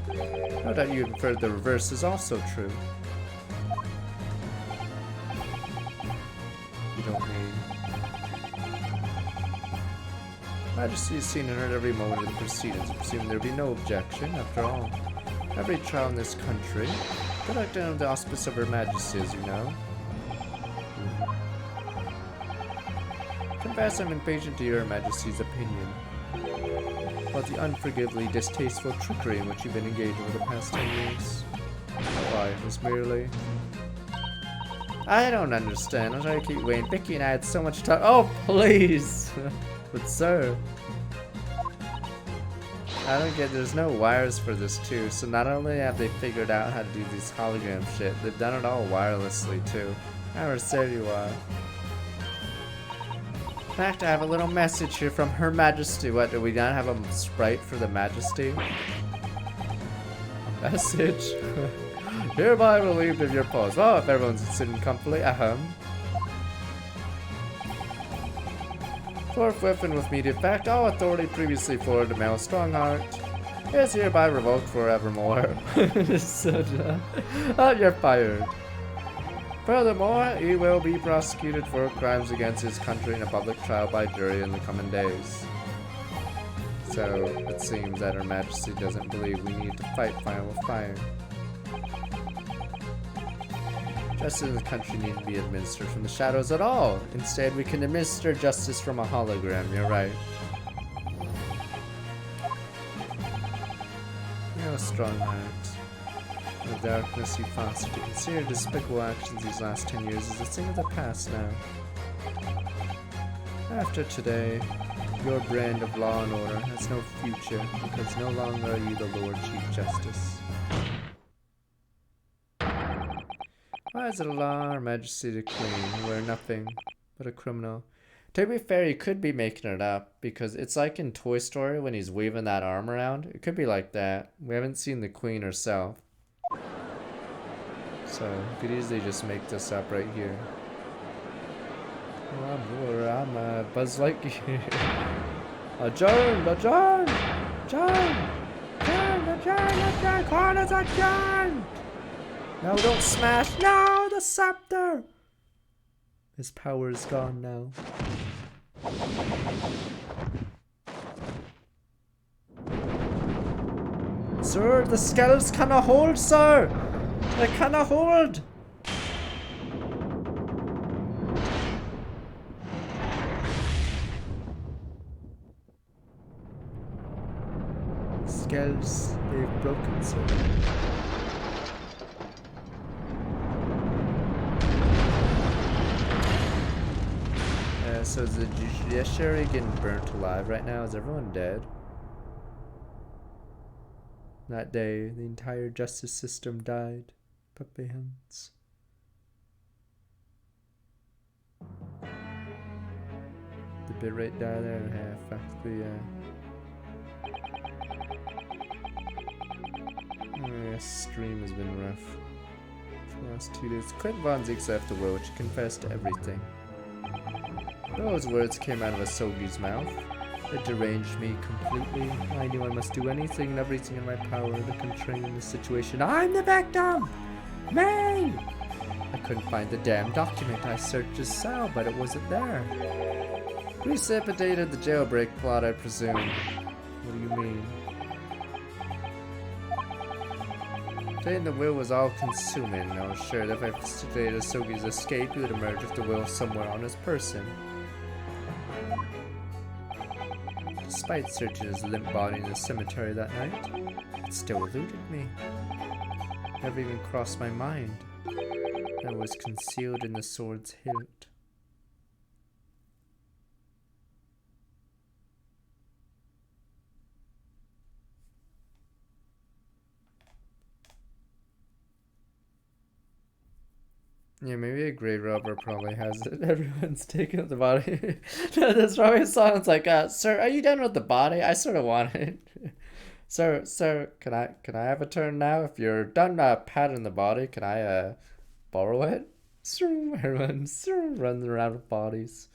No doubt you inferred the reverse is also true. You don't mean... Majesty is seen and heard every moment of the proceedings. I presume there be no objection. After all, every trial in this country conducted under the auspice of Her Majesty, as you know. Confess I'm impatient to hear Her Majesty's opinion about the unforgivably distasteful trickery in which you've been engaged over the past 10 years. Why, it was merely... I don't understand. I'm trying to keep waiting. Vicky and I had so much time. Oh, please! But sir, I don't get, there's no wires for this too, so not only have they figured out how to do these hologram shit, they've done it all wirelessly too. How sad you are. In fact, I have a little message here from Her Majesty. What, do we not have a sprite for the Majesty? A message? Hereby relieved of your pause. Oh, if everyone's sitting comfortably, Forthwith and with immediate effect, all authority previously forwarded to Male Strongheart is hereby revoked forevermore. Oh, you're fired. Furthermore, he will be prosecuted for crimes against his country in a public trial by jury in the coming days. So, it seems that Her Majesty doesn't believe we need to fight fire with fire. Justice in the country need to be administered from the shadows at all. Instead, we can administer justice from a hologram. You're right. You're a strong heart. The darkness you fostered to consider despicable actions these last 10 years is a thing of the past now. After today, Your brand of law and order has no future because no longer are you the Lord Chief Justice. Why is it a law, Her Majesty the Queen, who wear nothing but a criminal? To be fair, he could be making it up because it's like in Toy Story when he's waving that arm around. It could be like that. We haven't seen the Queen herself. So, you could easily just make this up right here. Oh, I'm Buzz Lightyear. Adjourn! Adjourn! Adjourn! Adjourn! Adjourn! Court is adjourned! No, don't smash! No! The scepter! His power is gone now. Sir, the skulls cannot hold, sir! They cannot hold! Skulls, they've broken, sir. So is the judiciary getting burnt alive right now? Is everyone dead? That day, the entire justice system died. Puppy hands. The bitrate died there in half. Actually, oh, this stream has been rough for the last 2 days. Clint Von Zieks left the will, which confessed to everything. Those words came out of Asogi's mouth. It deranged me completely. I knew I must do anything and everything in my power to contain the situation. I'm the victim! Me! I couldn't find the damn document. I searched his cell, but it wasn't there. Precipitated the jailbreak plot, I presume. What do you mean? Saying the will was all-consuming. I was sure that if I facilitated Asogi's escape, he would emerge with the will somewhere on his person. Despite searching his limp body in the cemetery that night, it still eluded me. Never even crossed my mind that it was concealed in the sword's hilt. Yeah, maybe a grave robber probably has it. Everyone's taking the body. That's probably sounds like, sir, are you done with the body? I sort of want it. Sir, can I have a turn now? If you're done patting the body, can I borrow it? Everyone's running around with bodies.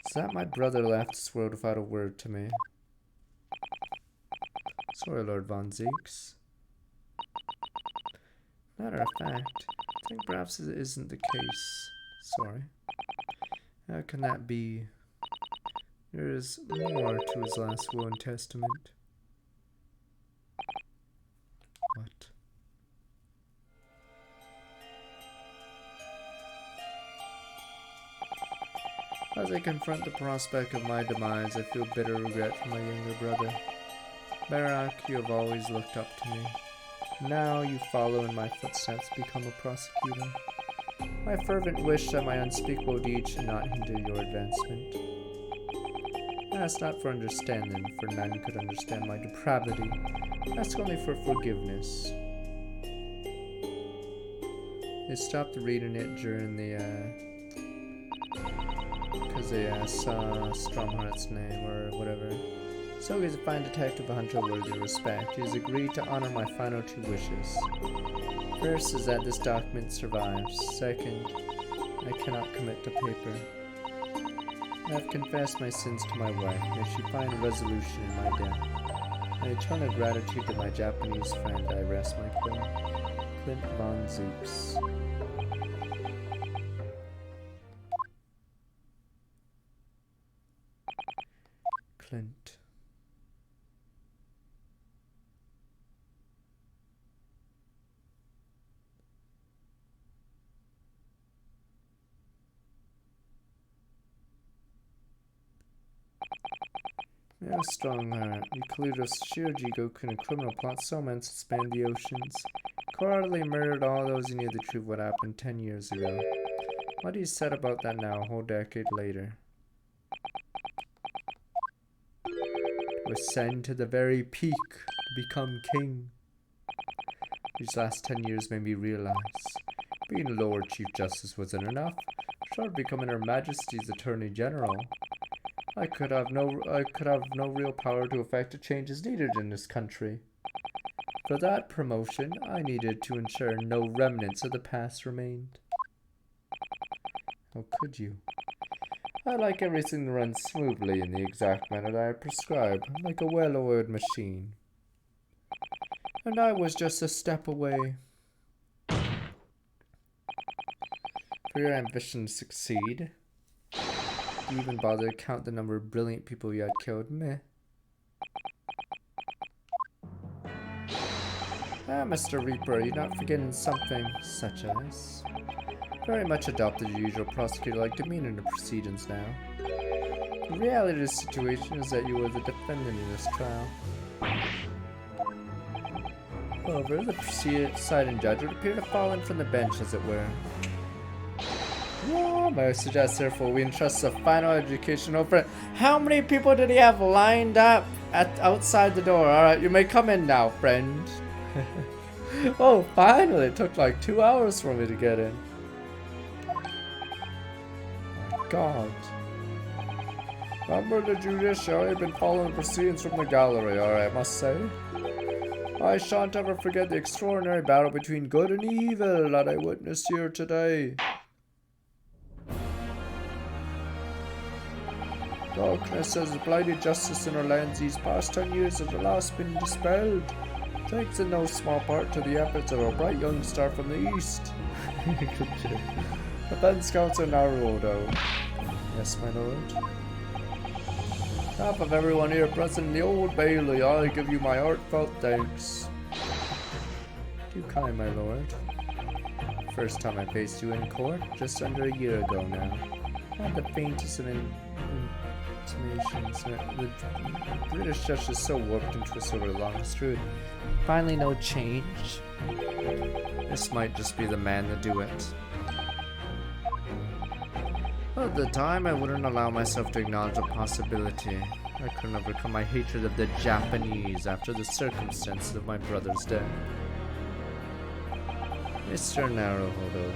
Is that my brother left this world without a word to me? Sorry, Lord Von Zieks. Matter of fact, I think perhaps it isn't the case. Sorry. How can that be? There is more to his last will and testament. What? As I confront the prospect of my demise, I feel bitter regret for my younger brother. Barak, you have always looked up to me. Now you follow in my footsteps, become a prosecutor. My fervent wish that my unspeakable deeds should not hinder your advancement. Ask not for understanding, for none could understand my depravity. Ask only for forgiveness. They stopped reading it during the, because they saw Stromhart's name or whatever. So he's a fine detective, a hunter worthy of respect. He has agreed to honor my final 2 wishes. First is that this document survives. Second, I cannot commit to paper. I have confessed my sins to my wife. May she find a resolution in my death. My eternal gratitude to my Japanese friend, I rest my claim. Clint Von Zieks. Clint. You have a strong heart. You colluded with Shirji Goku in a criminal plot so immense it spanned the oceans. Cold-heartedly murdered all those who knew the truth of what happened 10 years ago. What do you set about that now, a whole decade later? was sent to the very peak to become king. These last 10 years made me realize being Lord Chief Justice wasn't enough. Short of becoming Her Majesty's Attorney General, I could have no real power to effect the changes needed in this country. For that promotion, I needed to ensure no remnants of the past remained. How could you? I like everything to run smoothly in the exact manner that I prescribe, like a well-oiled machine. And I was just a step away. For your ambition to succeed, do you even bother to count the number of brilliant people you had killed? Meh. Ah, Mr. Reaper, you're not forgetting something, such as... Very much adopted your usual prosecutor-like demeanor in the proceedings now. The reality of the situation is that you were the defendant in this trial. However, the presiding judge would appear to have fallen from the bench, as it were. Yeah, I suggest, therefore, we entrust the final education over. How many people did he have lined up outside the door? Alright, you may come in now, friend. Oh, finally! It took like 2 hours for me to get in. My God. Member of the judiciary, I've been following the proceedings from the gallery, alright, I must say. I shan't ever forget the extraordinary battle between good and evil that I witnessed here today. Darkness has blighted justice in our lands these past 10 years has at last been dispelled, thanks in no small part to the efforts of our bright young star from the east. Defense Counsel Naruto. Yes, my lord. On behalf of everyone here present in the Old Bailey, I give you my heartfelt thanks. Too kind, my lord. First time I faced you in court, just under a year ago now. Not the faintest of intimations. The British judge is so warped and twisted over the longest route. Finally, no change. This might just be the man to do it. At the time, I wouldn't allow myself to acknowledge a possibility. I couldn't overcome my hatred of the Japanese after the circumstances of my brother's death. Mr. Naruhodo,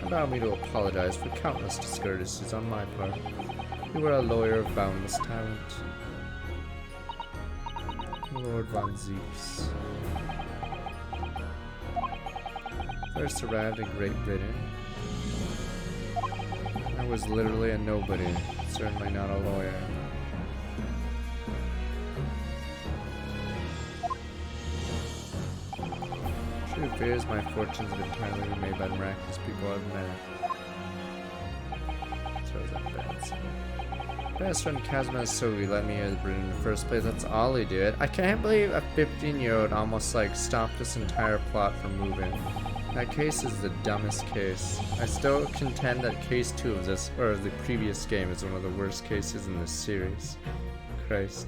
allow me to apologize for countless discourtesies on my part. You were a lawyer of boundless talent. Lord Von Zeeks. First arrived in Great Britain. I was literally a nobody, certainly not a lawyer. Truth is, my fortunes have entirely been made by the miraculous people I've met. Throws up beds. Best friend Kazuma Sogi let me hear the Britain in the first place. That's all he did. I can't believe a 15-year-old almost like stopped this entire plot from moving. That case is the dumbest case. I still contend that case 2 of this, or the previous game, is one of the worst cases in this series. Christ.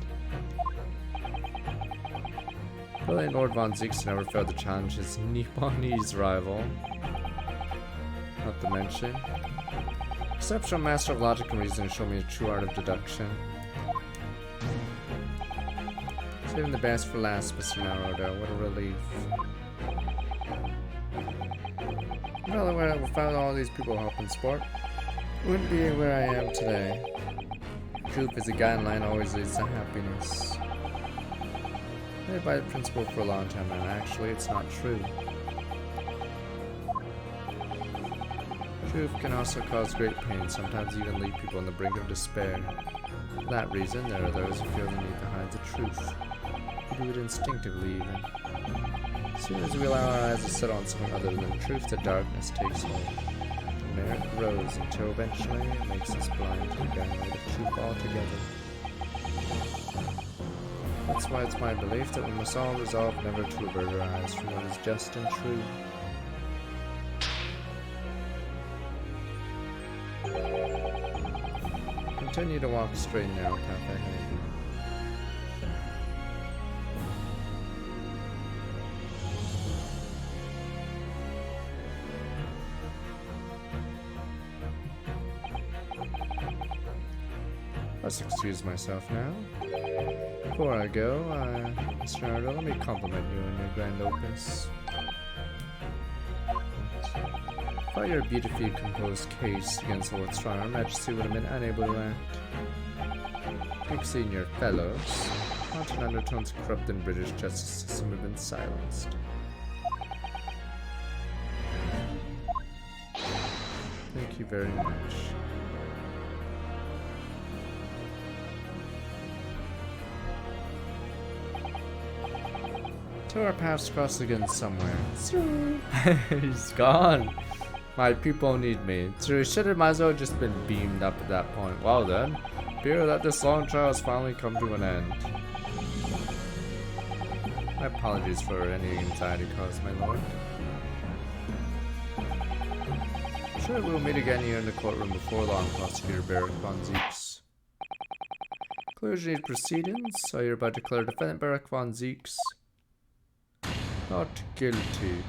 Brilliant Lord Von Zeeks never failed to challenge his Nipponese rival. Not to mention, exceptional master of logic and reason to show me the true art of deduction. Saving the best for last, Mr. Naruto. What a relief. Well, without all these people helping sport, wouldn't be where I am today. Truth is a guideline always leads to happiness. Made by the principle for a long time now. Actually, it's not true. Truth can also cause great pain, sometimes even leave people on the brink of despair. For that reason, there are those who feel the need to hide the truth. Who do it instinctively even. As soon as we allow our eyes to settle on something other than truth, the darkness takes hold. The merit grows until eventually it makes us blind to the guidelight of truth altogether. That's why it's my belief that we must all resolve never to avert our eyes from what is just and true. Continue to walk straight and narrow path ahead. Let's excuse myself now. Before I go, Mr. Naruto, let me compliment you on your grand opus. Without your beautifully composed case against Lord Strong, Her Majesty would have been unable to act. Pixie and your fellows, haunted undertones of corrupt and British justice system have been silenced. Thank you very much. So our paths cross again somewhere. He's gone. My people need me. So he should have might as well just been beamed up at that point. Well then, fear that this long trial has finally come to an end. My apologies for any anxiety caused, my lord. I'm sure we'll meet again here in the courtroom before long, Prosecutor Barak von Zieks. Conclusion of proceedings. I hereby declare Defendant Barak von Zieks not guilty.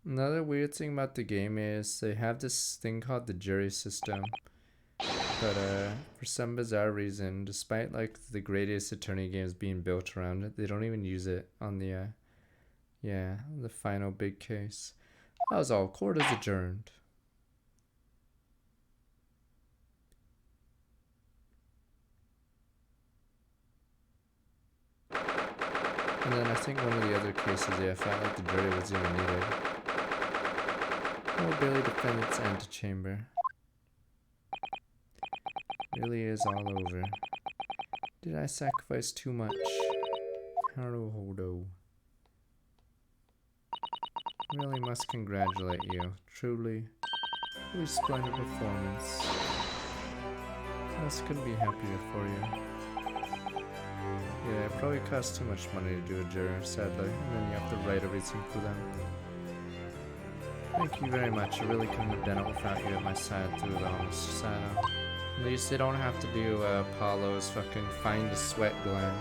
Another weird thing about the game is they have this thing called the jury system. But for some bizarre reason, despite like the greatest attorney games being built around it, they don't even use it on the the final big case. That was all. Court is adjourned. And then I think one of the other cases, I felt like the jury was even needed. Oh, Billy defendant's antechamber. Really is all over. Did I sacrifice too much? Haruhodo. Really must congratulate you. Truly splendid performance. I couldn't be happier for you. Yeah, it probably costs too much money to do a juror, sadly, and then you have to write everything for them. Thank you very much. I really couldn't have done it without you at my side through the honest Sano. At least they don't have to do Apollo's fucking find a sweat gland.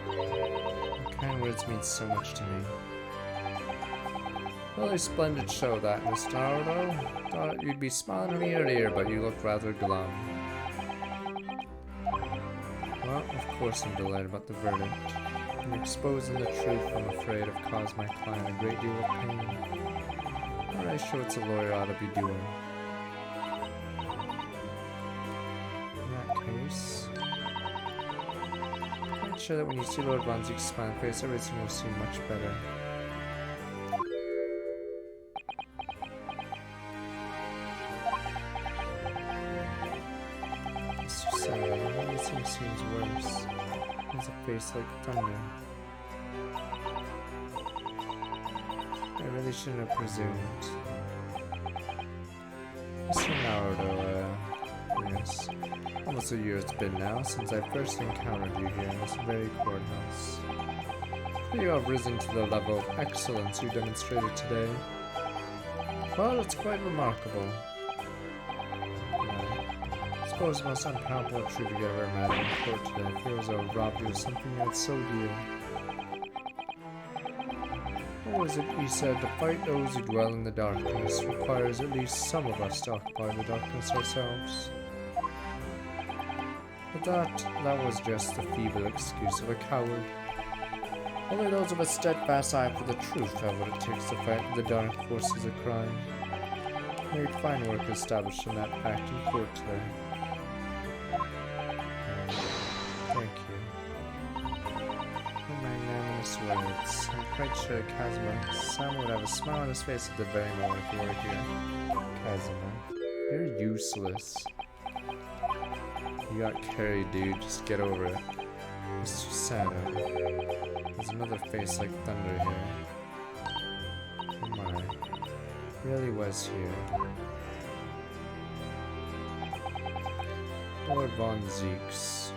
Your kind words mean so much to me. Really splendid show that, Mr. Naruto. Thought you'd be smiling from ear to ear, but you look rather glum. Well, of course I'm delighted about the verdict. In exposing the truth, I'm afraid have caused my client a great deal of pain. Not really sure what a lawyer ought to be doing. In that case, I'm quite sure that when you see Lord Von Ziek's smiling face, everything will seem much better. Everything seems worse. Has a face like thunder. I really shouldn't have presumed. Mr. Naruto, yes. Almost a year it's been now since I first encountered you here in this very courthouse. You have risen to the level of excellence you demonstrated today. Well, it's quite remarkable. I suppose the most unpalatable truth you ever met in court today feels I would rob you of something that's so dear. What was it he said? To fight those who dwell in the darkness requires at least some of us to occupy the darkness ourselves. But that was just the feeble excuse of a coward. Only those with a steadfast eye for the truth have what it takes to fight the dark forces of crime. Made fine work established in that fact in court today. Thank you. What magnanimous words. I'm quite sure Kazuma-san would have a smile on his face at the very moment if he were here. Kazuma, you're useless. You got carried, dude. Just get over it. Mr. Sano. There's another face like thunder here. Oh my. Really was here. Lord Von Zieks.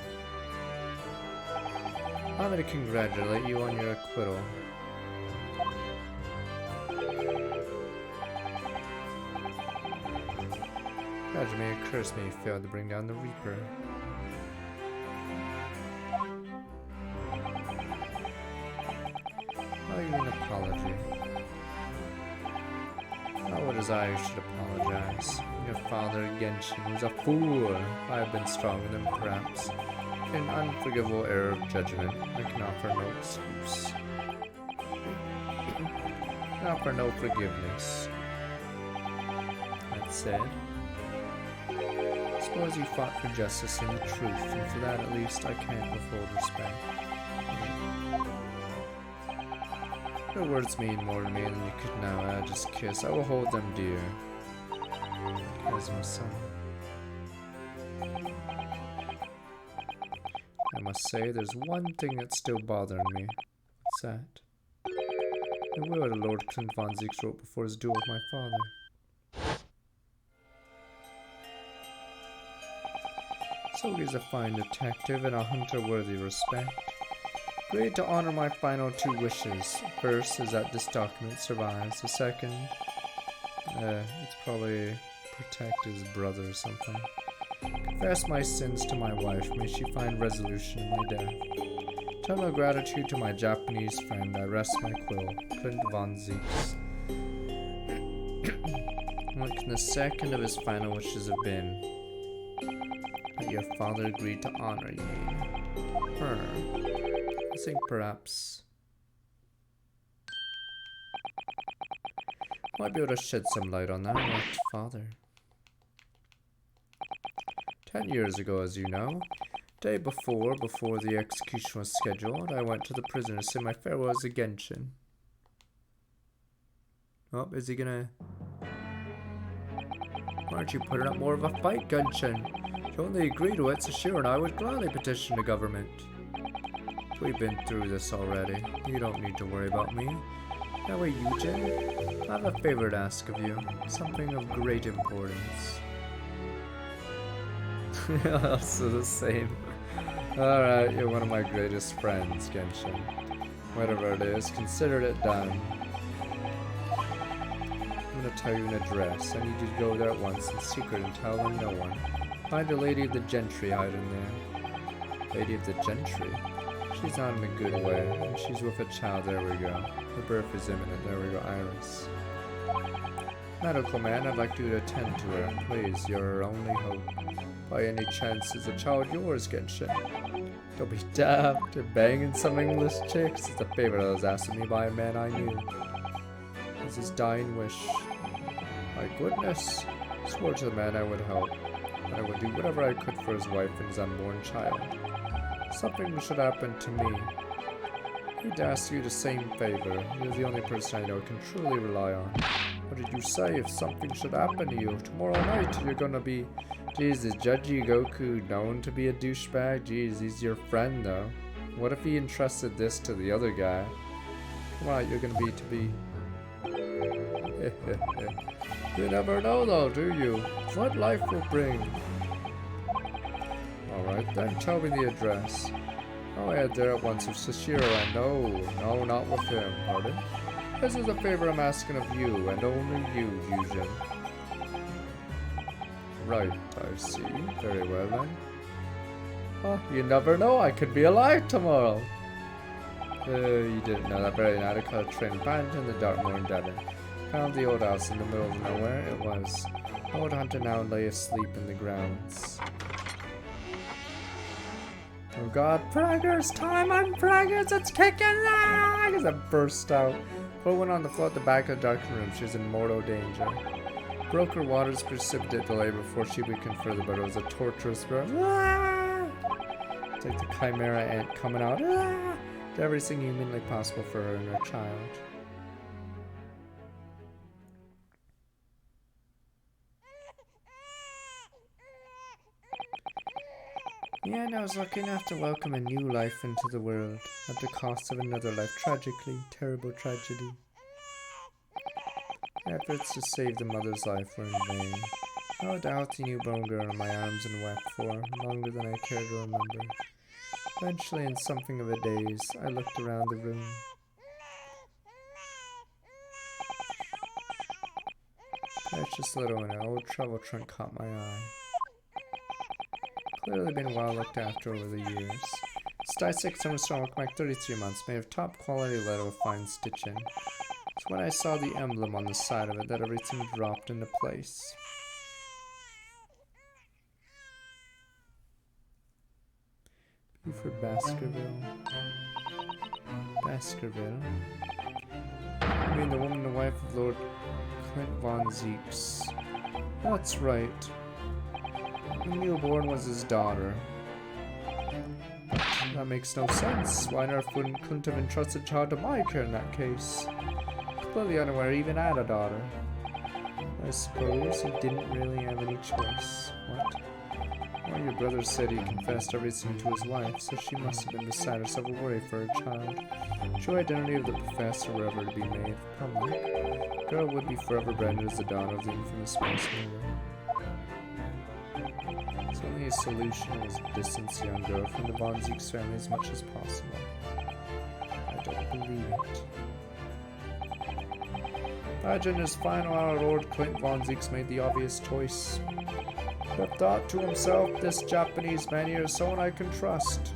I'm going to congratulate you on your acquittal. Imagine me and curse me failed to bring down the Reaper. owe you an apology. Oh, it is I who should apologize. Your father, Genshin, was a fool. If I had been stronger than perhaps an unforgivable error of judgment, I can offer no excuse. I can offer no forgiveness. That said, I suppose you fought for justice and the truth, and for that at least I can't withhold respect. Your words mean more to me than you could now just kiss. I will hold them dear. As my son. I must say, there's one thing that's still bothering me. What's that? The will that Lord Clint von Zieks wrote before his duel with my father. So he's a fine detective and a hunter worthy respect. Great to honor my final two wishes. First is that this document survives. The second, it's probably protect his brother or something. Confess my sins to my wife. May she find resolution in my death. Tell my gratitude to my Japanese friend. I rest my quill. Clint von Zieks. What can the second of his final wishes have been? That your father agreed to honor you. I think perhaps might be able to shed some light on that. What father? 10 years ago, as you know, day before the execution was scheduled, I went to the prison to say my farewells to Genshin. Oh, is he gonna? Why aren't you putting up more of a fight, Genshin? If you only agree to it, Sashiro and I would gladly petition the government. We've been through this already. You don't need to worry about me. That way, Eugen, I have a favor to ask of you. Something of great importance. Also the same. Alright, you're one of my greatest friends, Genshin. Whatever it is, consider it done. I'm gonna tell you an address. I need you to go there at once in secret and tell them no one. Find a lady of the gentry hiding there. Lady of the gentry? She's not in a good way, and she's with a child. There we go. Her birth is imminent. There we go, Iris. Medical man, I'd like you to attend to her. Please, you're her only hope. By any chance, is the child yours, Genshin? Don't be daft. You're banging some English chicks. It's a favor that was asked of me by a man I knew. It's his dying wish. My goodness. I swore to the man I would help, and I would do whatever I could for his wife and his unborn child. Something should happen to me. He'd ask you the same favor. You're the only person I know can truly rely on. What did you say? If something should happen to you tomorrow night, you're gonna be... Jeez, is Judgy Goku known to be a douchebag? Jeez, he's your friend though. What if he entrusted this to the other guy? Come on, you're gonna be You never know though, do you? What life will bring. Alright then, tell me the address. I'll head there at once with Sashiro and no, not with him, pardon? This is a favor I'm asking of you, and only you, Eugen. Right, I see. Very well then. Oh, you never know, I could be alive tomorrow! You didn't know that very night I caught a train band in the Dartmoor in Devon. Found the old house in the middle of nowhere, it was. The old hunter now lay asleep in the grounds. Oh god, Braggers time! I'm Braggers! It's kicking out! As I burst out. Flo went on the floor at the back of the darkened room. She was in mortal danger. Broke her waters precipitate delay before she weakened further, but it was a torturous spirit. It's like the chimera ant coming out. Did everything humanly possible for her and her child. Yeah, and I was lucky enough to welcome a new life into the world, at the cost of another life, tragically, terrible tragedy. Efforts to save the mother's life were in vain. I held a healthy newborn girl in my arms and wept for longer than I care to remember. Eventually, in something of a daze, I looked around the room. Precious little in an old travel trunk caught my eye. Clearly been well looked after over the years. dissect some stone for 33 months, made of top quality leather with fine stitching. It's when I saw the emblem on the side of it that everything dropped into place. B for Baskerville. Baskerville. I mean the woman, the wife of Lord Clint von Zeeks. That's right. The newborn was his daughter. That makes no sense. Why on earth couldn't have entrusted the child to my care in that case? Completely unaware he even had a daughter. I suppose he didn't really have any choice. What? Well, your brother said he confessed everything to his wife, so she must have been beside herself of worry for her child. True identity of the professor were ever to be made public. The girl would be forever branded as the daughter of the infamous Space Mover. Its only solution was to distance the young girl from the Von Zeeks family as much as possible. I don't believe it. Imagine his final hour, Lord Clint von Zeeks made the obvious choice. But thought to himself, this Japanese man here is someone I can trust.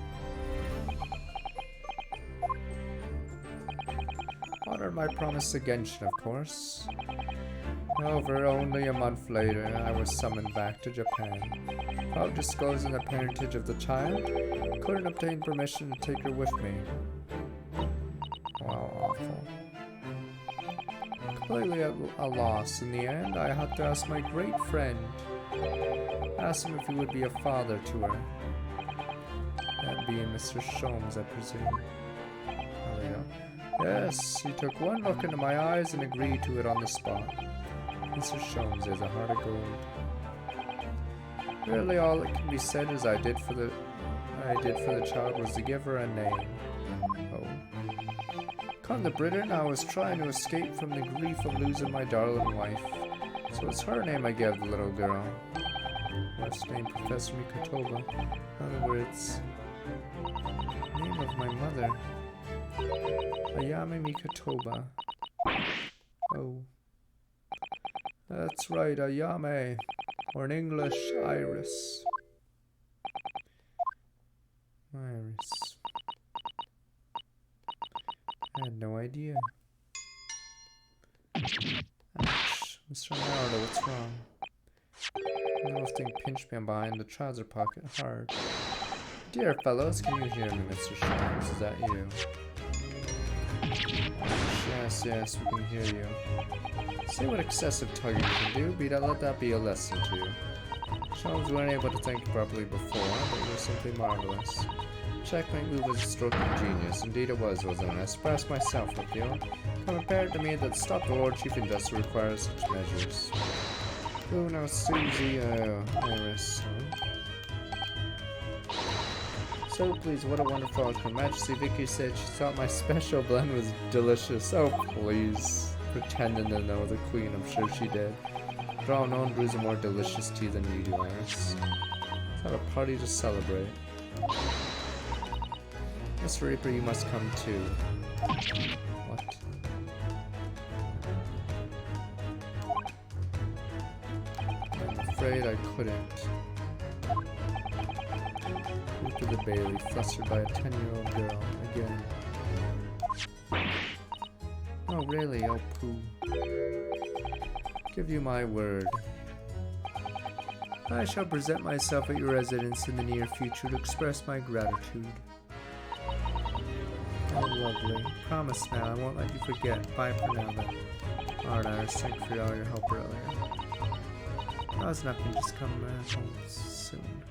Honored my promise to Genshin, of course. However, only a month later, I was summoned back to Japan. Without disclosing the parentage of the child, couldn't obtain permission to take her with me. Wow, awful. Completely at a loss in the end, I had to ask my great friend. Asked him if he would be a father to her. That being Mr. Sholmes, I presume. There we go. Yes, he took one look into my eyes and agreed to it on the spot. Mr. Sholmes has a heart of gold. Really, all that can be said is I did for the child was to give her a name. Oh. Come to Britain, I was trying to escape from the grief of losing my darling wife. So it's her name I gave the little girl. Wife's name, Professor Mikotoba. In other words, name of my mother. Ayame Mikotoba. Oh. That's right, Ayame. Or in English, Iris. Iris. I had no idea. Ouch. Mr. Naruto, what's wrong? The little thing pinched me behind the trouser pocket hard. Dear fellows, can you hear me, Mr. Sholmes? Is that you? Yes, we can hear you. See what excessive tugging you can do, Beta, let that be a lesson to you. Sholmes weren't able to think properly before, but you were simply marvelous. Checkmate move was a stroke of genius. Indeed it was, wasn't it? I expressed myself, I feel. Come apparent to me that to stop the Lord Chief Injustice requires such measures. Oh, now Susie, Iris. So please, what a wonderful outcome. Majesty Vicky said she thought my special blend was delicious. Oh, please. Pretending to know the queen, I'm sure she did. For all no one brews a more delicious tea than you do, Iris. Let's have a party to celebrate. Miss Reaper, you must come too. What? I'm afraid I couldn't. Look at the Bailey, flustered by a 10-year-old girl. Again. Oh, really? Oh, poo. Give you my word. I shall present myself at your residence in the near future to express my gratitude. Oh, lovely. Promise now, I won't let you forget. Bye for now, then. Alright, Iris, thank you for all your help earlier. That was nothing, just come home soon.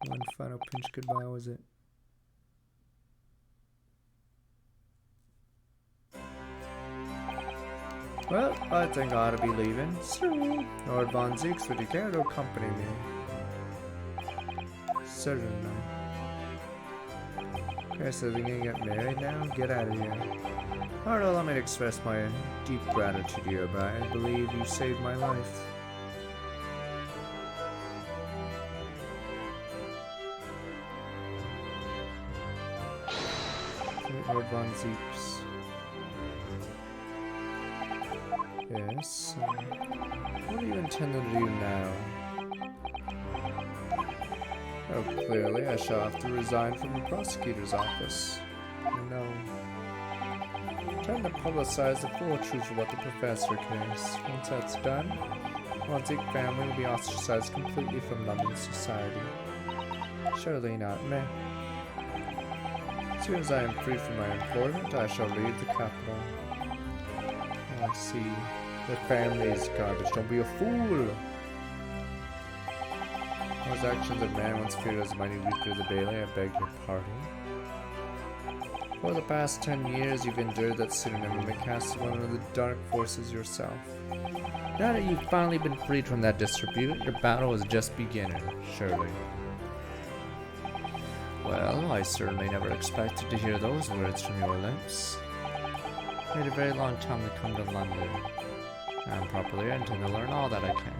One final pinch goodbye, was it? Well, I think I ought to be leaving soon. Lord Von Zeeks, would you care to accompany me? Certainly. Okay, so we're gonna get married now? Get out of here. Alright, allow me to express my deep gratitude to you, but I believe you saved my life. Lord Von Zeeks. Yes. What do you intend to do now? Oh, clearly I shall have to resign from the prosecutor's office. No. Time to publicize the full truth about the professor case. Once that's done, Montague family will be ostracized completely from London society. Surely not me. As soon as I am free from my employment, I shall leave the capital. Oh, I see. The family is garbage. Don't be a fool! Those actions of man once feared as mighty weaker the Bailey, I beg your pardon. For the past 10 years, you've endured that pseudonym and cast one of the dark forces yourself. Now that you've finally been freed from that disrepute, your battle is just beginning, surely. Well, I certainly never expected to hear those words from your lips. It made a very long time to come to London. I'm properly intend to learn all that I can.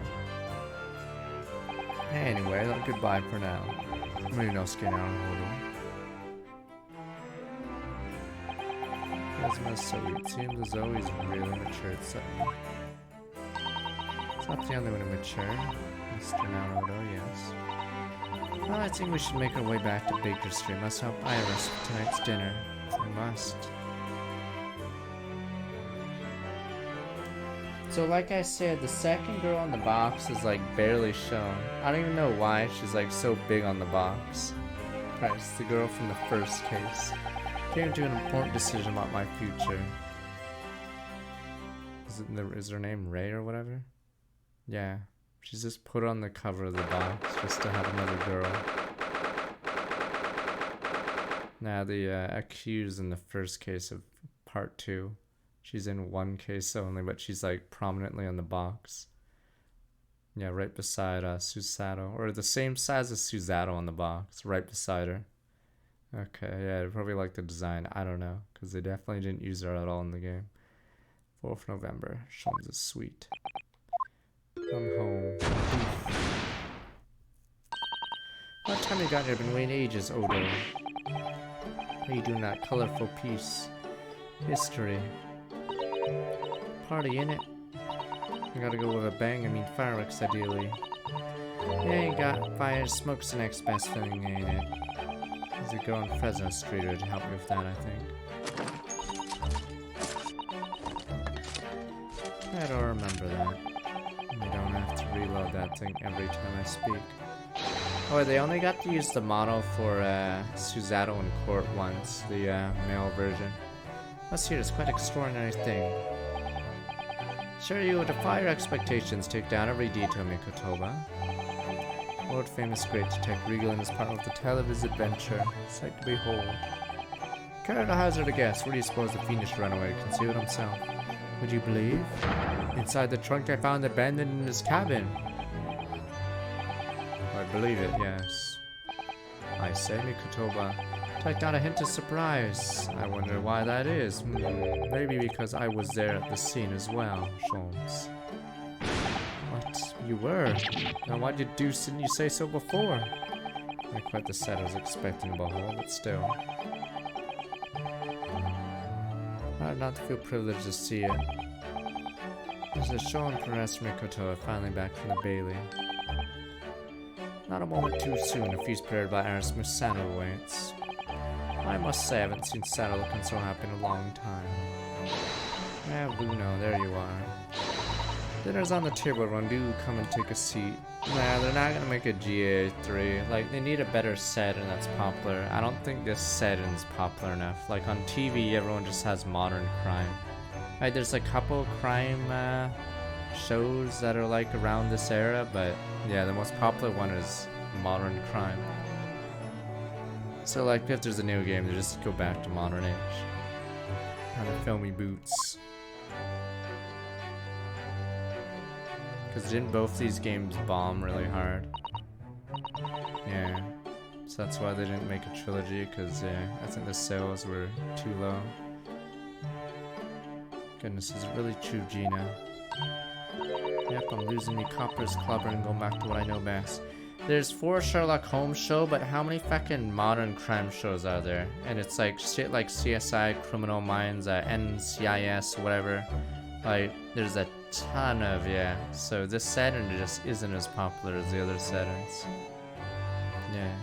Anyway, goodbye for now. Ryunosuke Naruhodo. Kazuma Soe. It seems as though he's really matured suddenly. It's not the only one to mature. Mr. Naruhodo, yes. Well, I think we should make our way back to Baker Street. Must help Iris for tonight's dinner. We must. So like I said, the second girl on the box is like barely shown. I don't even know why she's like so big on the box. Right, it's the girl from the first case. Came to an important decision about my future. Is her name Ray or whatever? Yeah. She's just put on the cover of the box just to have another girl. Now the accused in the first case of part 2. She's in one case only, but she's like prominently on the box. Yeah, right beside Susato. Or the same size as Susato on the box, right beside her. Okay, yeah, I probably like the design. I don't know, because they definitely didn't use her at all in the game. 4th November. Sholmes is sweet. Come home. What time you got here? Been waiting ages, Odo. How you doing that colorful piece? History. Party, innit? I gotta go with a bang, I mean fireworks ideally. Yeah, ain't got fire, smoke's the next best thing, ain't it? There's a girl on Fresno Street here to help me with that, I think. I don't remember that. I don't have to reload that thing every time I speak. Oh, they only got to use the model for Susato in court once, the male version. Let's hear this quite extraordinary thing. Sure, you would defy your expectations, take down every detail, Mikotoba. World famous great detective Regal is part of the tale of his adventure. Sight to behold. Care to hazard a guess, where do you suppose the fiendish runaway concealed himself? Would you believe? Inside the trunk I found abandoned in his cabin. I believe it, yes. I say, Mikotoba. Like not a hint of surprise. I wonder why that is. Maybe because I was there at the scene as well, Sholmes. What? You were? Now why didn't you say so before? Not quite the set I was expecting to behold, but still. Hard not to feel privileged to see it. There's a show on Professor Mikoto finally back from the Bailey. Not a moment too soon, a feast prepared by Aris Musano awaits. I must say I haven't seen Sato looking so happy in a long time. Ah, Bruno, there you are. Dinner's on the table, everyone. Do come and take a seat. Nah, they're not gonna make a GA3. Like, they need a better setting that's popular. I don't think this setting's popular enough. Like, on TV, everyone just has modern crime. Like, there's a couple crime shows that are like around this era, but yeah, the most popular one is modern crime. So like if there's a new game, they just go back to modern age. And the filmy boots. Because didn't both these games bomb really hard? Yeah. So that's why they didn't make a trilogy, because I think the sales were too low. Goodness, is it really true, Gina? Yep, I'm losing me coppers, clubber, and going back to what I know best. There's 4 Sherlock Holmes shows, but how many fucking modern crime shows are there? And it's like shit like CSI, Criminal Minds, NCIS, whatever. Like, there's a ton of, yeah. So this setting just isn't as popular as the other settings. Yeah.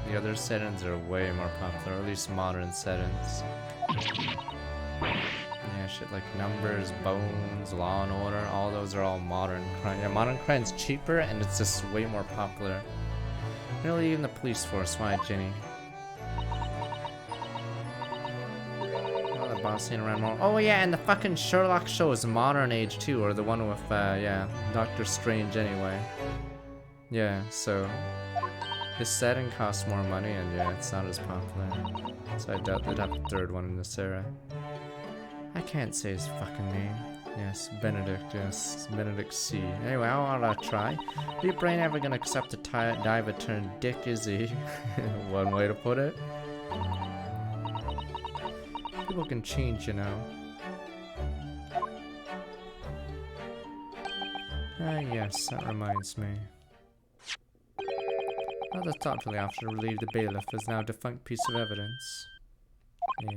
The other settings are way more popular, or at least modern settings. Yeah, shit like Numbers, Bones, Law and Order, all those are all modern crime. Yeah, modern crime's cheaper and it's just way more popular. Really, even the police force, why, Jenny? Oh, the boss ain't around more. Oh yeah, and the fucking Sherlock show is modern age too, or the one with, yeah, Doctor Strange anyway. Yeah, so this setting costs more money and yeah, it's not as popular. So I doubt they'd have a third one in this era. I can't say his fucking name. Yes, Benedict, yes, Benedict C. Anyway, I wanna try. Are your brain ever gonna accept a dive turn dick, is he? One way to put it. People can change, you know. Ah, yes, that reminds me. Rather thoughtfully after relieved the bailiff is now a defunct piece of evidence. Yeah.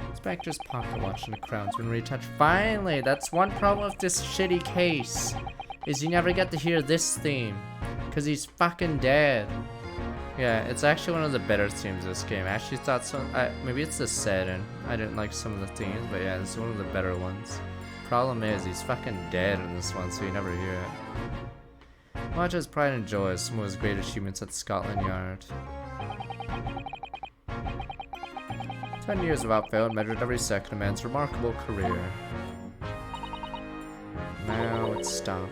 Inspector's pocket watch and the crown's been retouched. Finally! That's one problem with this shitty case. Is you never get to hear this theme. Cause he's fucking dead. Yeah, it's actually one of the better themes of this game. I actually thought so. Maybe it's the setting. I didn't like some of the themes, but yeah, this is one of the better ones. Problem is, he's fucking dead in this one, so you never hear it. Much as pride and joy is some of his great achievements at Scotland Yard. 10 years without fail measured every second of man's remarkable career. Now it's stopped.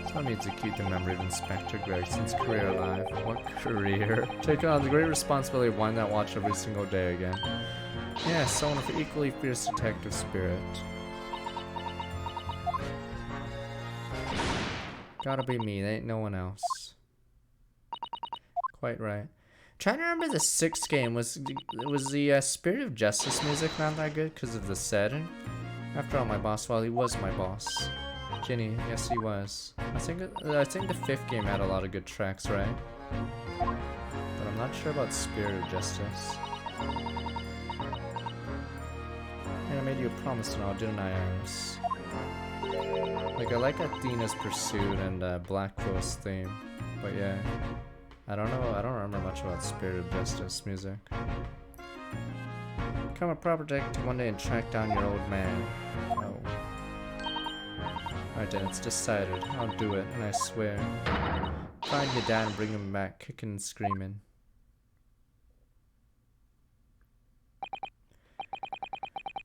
Someone needs to keep the memory of Inspector Gregson's career alive. What career? Taking on the great responsibility of one that watch every single day again. Yeah, someone with an equally fierce detective spirit. Gotta be me, there ain't no one else. Quite right. Trying to remember the 6th game. Was the Spirit of Justice music not that good because of the setting? After all, my boss, well, he was my boss. Ginny, yes he was. I think the 5th game had a lot of good tracks, right? But I'm not sure about Spirit of Justice. Yeah, I made you a promise and all, didn't I, Iris? Like, I like Athena's Pursuit and Blackfield's theme, but yeah. I don't know, I don't remember much about Spirit of Justice music. Become a proper detective one day and track down your old man. Oh. Alright then, it's decided. I'll do it, and I swear. Find your dad and bring him back, kicking and screaming.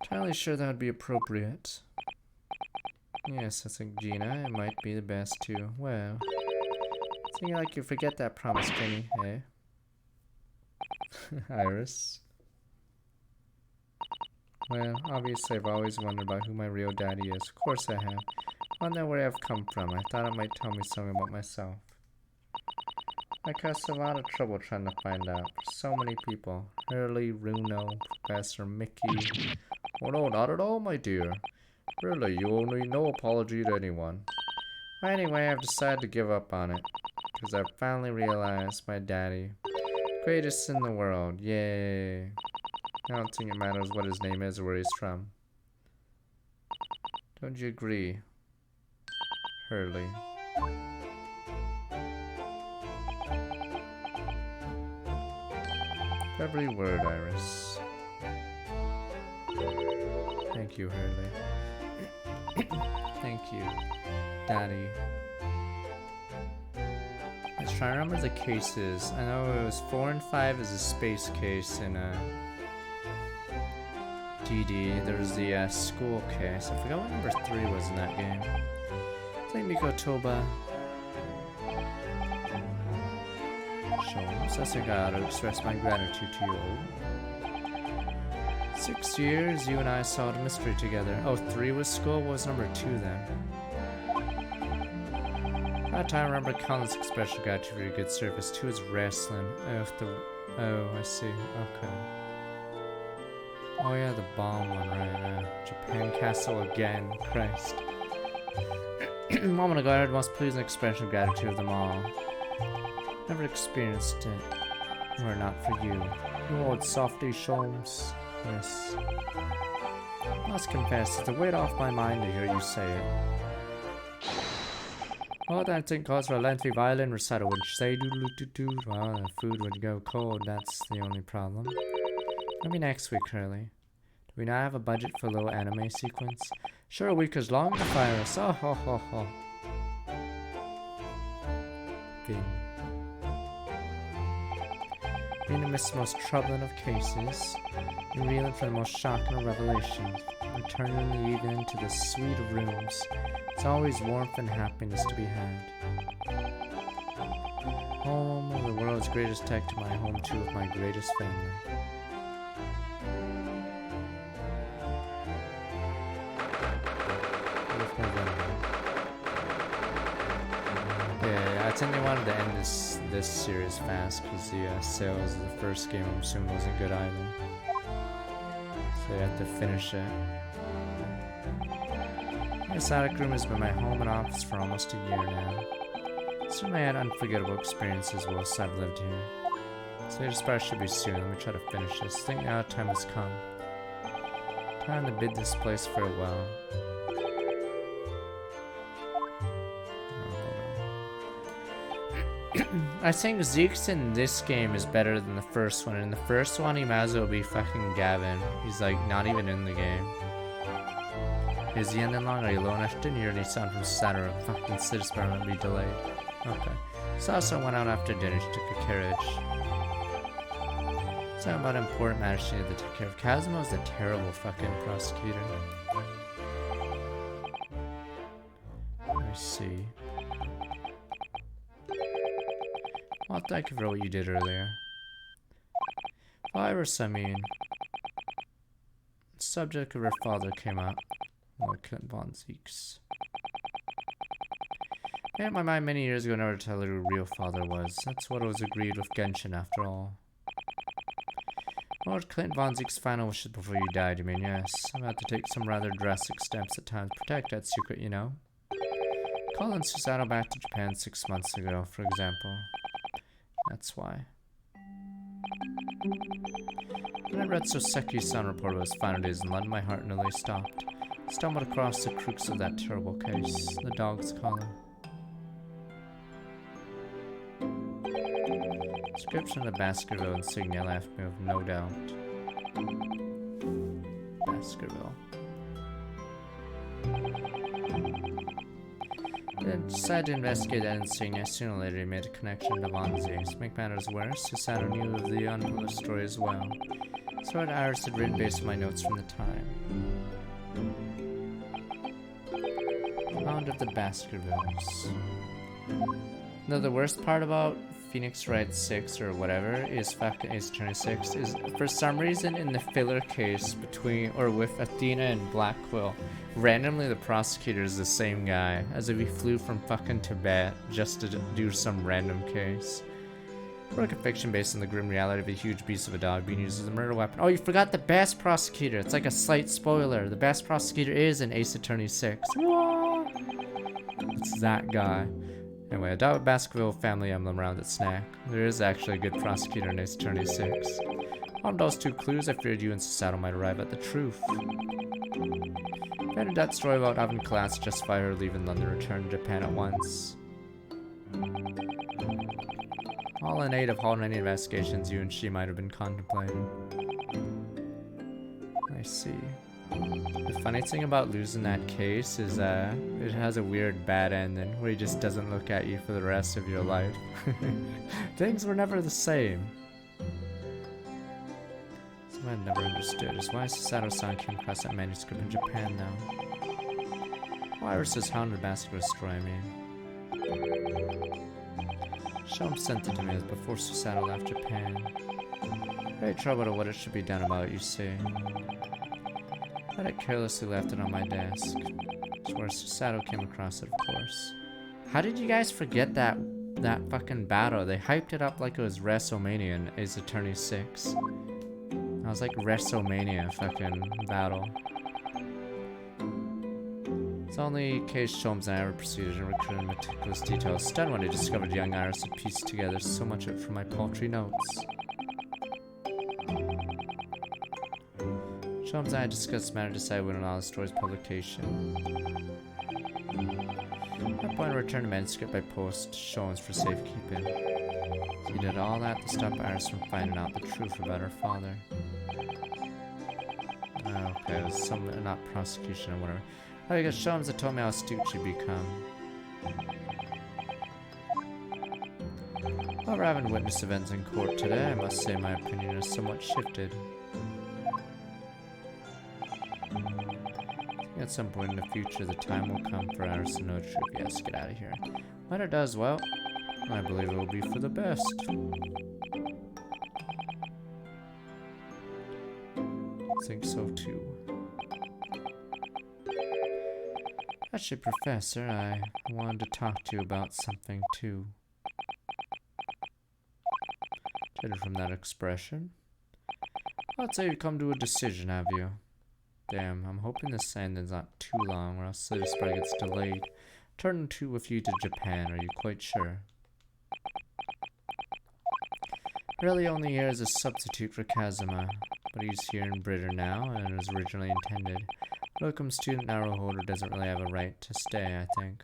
Entirely sure that would be appropriate. Yes, I think Gina, it might be the best too. Well, seems like you forget that promise, Jenny, eh? Iris. Well, obviously I've always wondered about who my real daddy is. Of course I have. I wonder where I've come from. I thought it might tell me something about myself. I caused a lot of trouble trying to find out. For so many people. Hurley, Runo, Professor Mickey. Oh no, not at all, my dear. Really, you owe me no apology to anyone. Well, anyway, I've decided to give up on it. Because I've finally realized my daddy. Greatest in the world. Yay. I don't think it matters what his name is or where he's from. Don't you agree, Hurley? Every word, Iris. Thank you, Hurley. Thank you, Daddy. Let's try to remember the cases. I know it was 4 and 5 is a space case in DD. There was the school case. I forgot what number 3 was in that game. I think Mikotoba. Shows. I think I ought to express my gratitude to you. 6 years, you and I solved a mystery together. Oh, 3 was school? What was number 2 then? That time I remember Colin's expression got you for your good service. 2 is wrestling. Oh, I see. Okay. Oh yeah, the bomb one, right? Japan Castle again. Christ. Moment ago, I had the most pleasing expression of gratitude of them all. Never experienced it. You are not for you. You old softy Sholmes. Yes. I must confess, it's a weight off my mind to hear you say it. Oh, that thing calls for a lengthy violin recital would say doo-doo-doo-doo. Well, the food would go cold, that's the only problem. Maybe next week, Curly. Do we not have a budget for a little anime sequence? Sure, a week is long to fire us. Oh, ho, ho, ho. Bing. Being amidst the most troubling of cases, and reeling for the most shocking of revelations, returning in the evening to the suite of rooms. It's always warmth and happiness to be had. Home of the world's greatest tech to my home too of my greatest family. Yeah, I think they wanted to end this series fast because the sales of the first game I'm assuming wasn't good either. So they had to finish it. This attic room has been my home and office for almost a year now. Certainly had unforgettable experiences whilst I've lived here. So the dispatch should be soon. Let me try to finish this. I think now time has come. Time to bid this place farewell. I think Zeke's in this game is better than the first one. In the first one, he might as well be fucking Gavin. He's like not even in the game. Is the ending long? Are you alone? I didn't hear any sound from Saturn. Fucking Citizen will be delayed. Okay. So I also went out after dinner. She took a carriage. Something about important matters she needed to take care of. Kazuma's a terrible fucking prosecutor. I see. Well, thank you for what you did earlier. Virus, I mean. The subject of her father came up. Lord Clint Von Zeeks. I made up my mind many years ago in order to tell her who her real father was. That's what was agreed with Genshin after all. Lord Clint Von Zeeks' final wishes before you died, you mean? Yes. I'm about to take some rather drastic steps at times to protect that secret, you know? Calling Susanoo back to Japan 6 months ago, for example. That's why. When I read Soseki-san reported his final days in London, my heart nearly stopped. Stumbled across the crux of that terrible case, the dog's collar. Description of the Baskerville insignia left me with no doubt. Baskerville. Then decided to investigate that insignia. Sooner or later he made a connection to Von Zeeks. To make matters worse, Susanoo knew of the unpublished story as well. So what Iris had written based on my notes from the time. Round of the Baskervilles. No, the worst part about Phoenix Wright 6 or whatever is fucking Ace Attorney 6 is for some reason in the filler case between or with Athena and Black Quill, randomly the prosecutor is the same guy, as if he flew from fucking Tibet just to do some random case. Work of fiction based on the grim reality of a huge beast of a dog being used as a murder weapon. Oh, you forgot the best prosecutor. It's like a slight spoiler. The best prosecutor is in Ace Attorney 6. What? It's that guy. Anyway, a dog with Baskerville family emblem around its neck. There is actually a good prosecutor in Ace Attorney 6. On those two clues, I feared you and Susanoo might arrive at the truth. Benedette's story about having class justify her leaving London and return to Japan at once. All in aid of halting any investigations you and she might have been contemplating. I see. The funny thing about losing that case is it has a weird bad ending where he just doesn't look at you for the rest of your life. Things were never the same. Something I've never understood is why Susanoo-san came across that manuscript in Japan now. Why Iris' hounded Baskerville story, I mean. Shom sent it to me before Susanoo left Japan. Very troubled at what it should be done about it, you see. But I carelessly left it on my desk. It's where Susanoo came across it, of course. How did you guys forget that fucking battle? They hyped it up like it was WrestleMania in Ace Attorney 6. I was like, WrestleMania fucking battle. It's the only case Sholmes and I ever pursued and recorded in meticulous detail. Stunned when I discovered young Iris had pieced together so much of it from my paltry notes. Sholmes and I discussed the matter to decide when and all the story's publication. I Upon return to manuscript by post, Shones for safekeeping. He did all that to stop Iris from finding out the truth about her father. Okay, it was some, not prosecution or whatever. Oh, you got Shones that told me how astute she'd become. However, I haven't witnessed events in court today. I must say my opinion is somewhat shifted. At some point in the future, the time will come for Iris to know the truth. Yes, get out of here. When it does, well, I believe it will be for the best. I think so too. Actually, Professor, I wanted to talk to you about something too. Judging from that expression, I'd say you've come to a decision, have you? Damn, I'm hoping this sentence not too long, or else the spread gets delayed. Turn to with you to Japan, are you quite sure? Really only here as a substitute for Kazuma, but he's here in Britain now, and was originally intended. Locum student Naruhodo doesn't really have a right to stay, I think.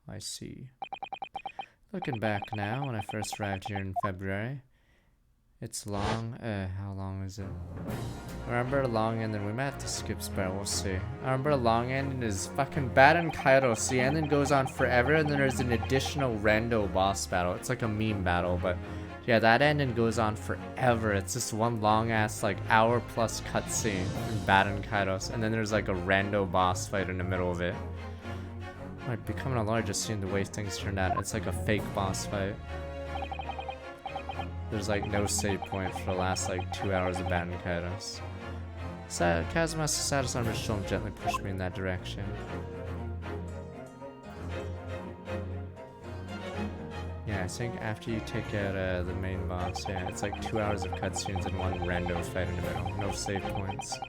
I see. Looking back now, when I first arrived here in February, it's long. How long is it? I remember a long ending. We might have to skip Spire. We'll see. I remember a long ending is fucking Baden Kairos. The ending goes on forever, and then there's an additional rando boss battle. It's like a meme battle, but yeah, that ending goes on forever. It's just one long ass like hour plus cutscene in Baden Kairos, and then there's like a rando boss fight in the middle of it. Like becoming a large just seeing the way things turned out. It's like a fake boss fight. There's like no save point for the last like 2 hours of Baden Kairos. Kazuma Sasato-san just gently pushed me in that direction. Yeah, I think after you take out the main boss, yeah, it's like 2 hours of cutscenes and one rando fight in the middle. No save points.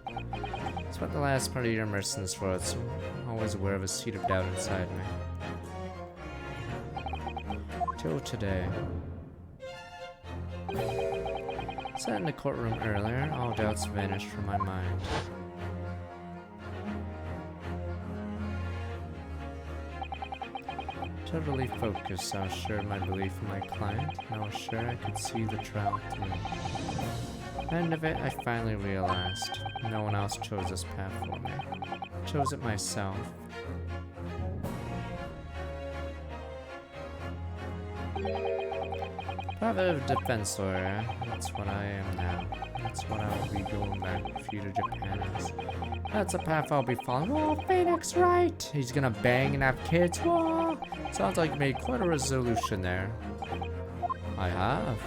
Spent the last part of your immersed in this world, so I'm always aware of a seed of doubt inside me. Till today. Sat in the courtroom earlier, all doubts vanished from my mind. Totally focused, I was sure of my belief in my client, and I was sure I could see the trial through. End of it, I finally realized no one else chose this path for me. I chose it myself. Private defense lawyer, that's what I am now. That's what I will be going back with you to Japan as. That's a path I'll be following. Oh, Phoenix, right! He's gonna bang and have kids. Whoa! Sounds like you made quite a resolution there. I have.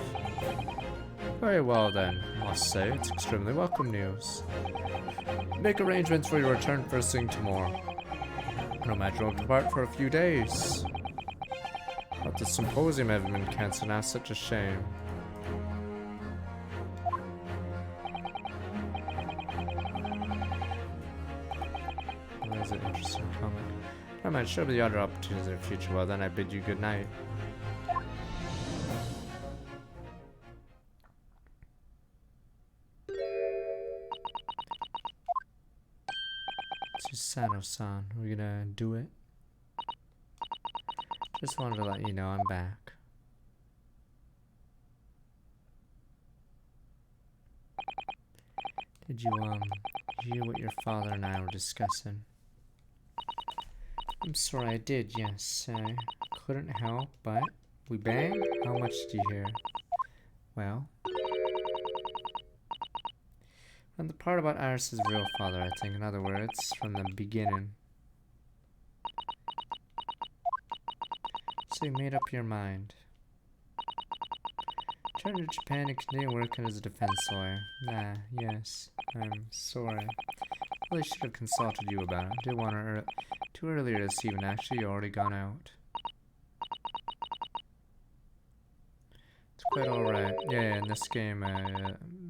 Very well then, must say, it's extremely welcome news. Make arrangements for your return first thing tomorrow. No matter will depart for a few days. But the symposium having been cancelled now, such a shame. That is an interesting comment. I might show the other opportunities in the future. Well, then I bid you good night. Susanoo-san, we're gonna do it. Just wanted to let you know I'm back. Did you hear what your father and I were discussing? I'm sorry I did, yes. I couldn't help, but we banged? How much did you hear? Well, from the part about Iris' real father, I think. In other words, from the beginning. So you made up your mind. Turn to Japan and continue working as a defense lawyer. Ah, yes. I'm sorry. Really should have consulted you about it. Did want to too earlier this evening. Actually, you already gone out. It's quite alright. Yeah, in this game,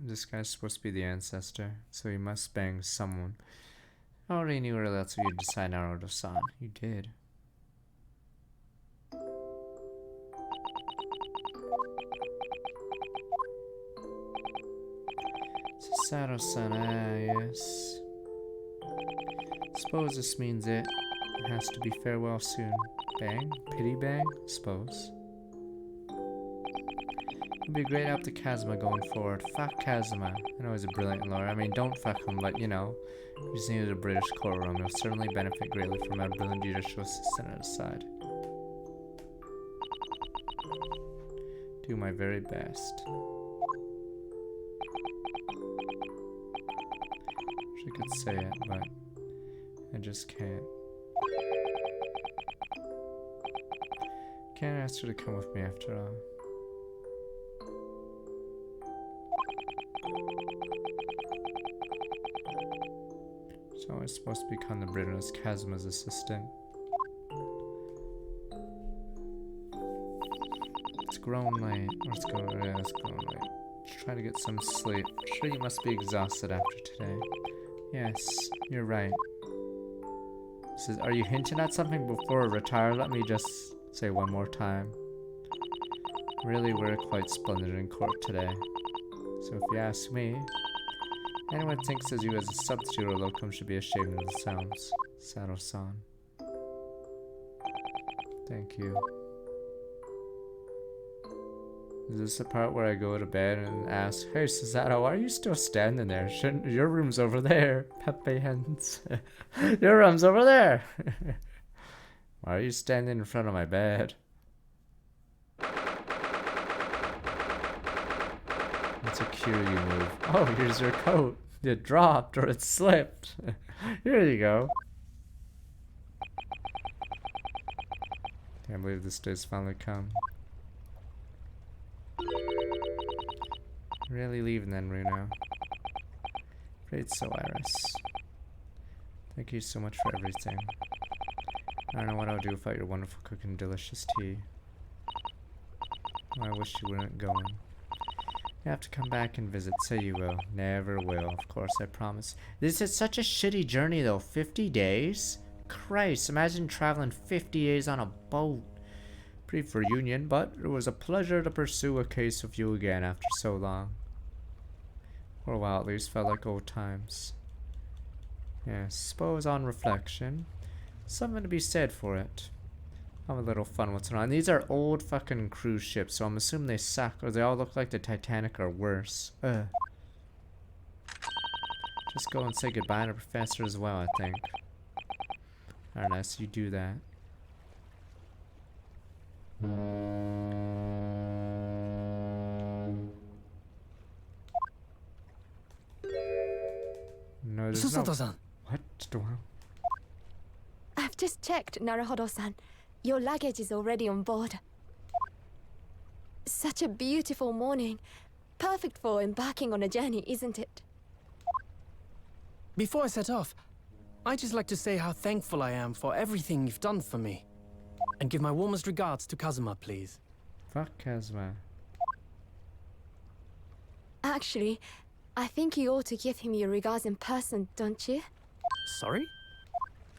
this guy's supposed to be the ancestor, so he must bang someone. I already knew earlier that's what you decided, Naruto-san. You did. Sasato-san, yes. Suppose this means it. It has to be farewell soon. Bang? Pity bang? Suppose. It'd be a great help to Kazuma going forward. Fuck Kazuma. I know he's a brilliant lawyer. I mean, don't fuck him, but you know, he just needed a British courtroom. He'll certainly benefit greatly from a brilliant judicial assistant at his side. Do my very best. Wish I could say it, but I just can't. Can't ask her to come with me after all. So I'm supposed to become the Britain's Kazuma's assistant. It's grown late. Let's go. Yeah, it's grown late. Just try to get some sleep. Sure, you must be exhausted after today. Yes, you're right. Says, are you hinting at something before I retire? Let me just say one more time. Really, we're quite splendid in court today. So if you ask me, anyone who thinks of you as a substitute or locum should be ashamed of themselves. Sato-san. Thank you. Is this the part where I go to bed and ask, hey Susato, why are you still standing there? Shouldn't your room's over there? Pepe hands. Your room's over there. Why are you standing in front of my bed? That's a Kiryu move. Oh, here's your coat. It dropped or it slipped. Here you go. Can't believe this day's finally come. Really leaving then, Runo? Afraid so, Iris. Thank you so much for everything. I don't know what I'll do without your wonderful cooking delicious tea. Oh, I wish you weren't going. You have to come back and visit. Say you will. Never will. Of course, I promise. This is such a shitty journey, though. 50 days? Christ, imagine traveling 50 days on a boat. Brief reunion, but it was a pleasure to pursue a case with you again after so long. For a while at least, felt like old times. Yes, suppose on reflection, something to be said for it. Have a little fun with it. These are old fucking cruise ships, so I'm assuming they suck, or they all look like the Titanic or worse. Ugh. Just go and say goodbye to Professor as well, I think. Alright, nice, you do that. No, there's no... What? I've just checked, Naruhodo-san. Your luggage is already on board. Such a beautiful morning. Perfect for embarking on a journey, isn't it? Before I set off, I'd just like to say how thankful I am for everything you've done for me. And give my warmest regards to Kazuma, please. Fuck Kazuma. Actually, I think you ought to give him your regards in person, don't you? Sorry?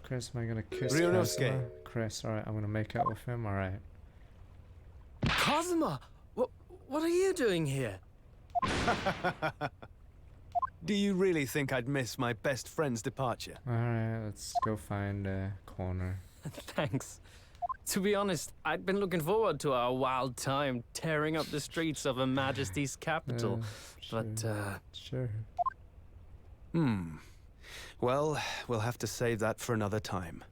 Chris, am I gonna kiss Ryunosuke. Kazuma? Chris, alright, I'm gonna make out with him, alright. Kazuma! What are you doing here? Do you really think I'd miss my best friend's departure? Alright, let's go find a corner. Thanks. To be honest, I'd been looking forward to our wild time tearing up the streets of Her Majesty's capital. But, Sure. Well, we'll have to save that for another time.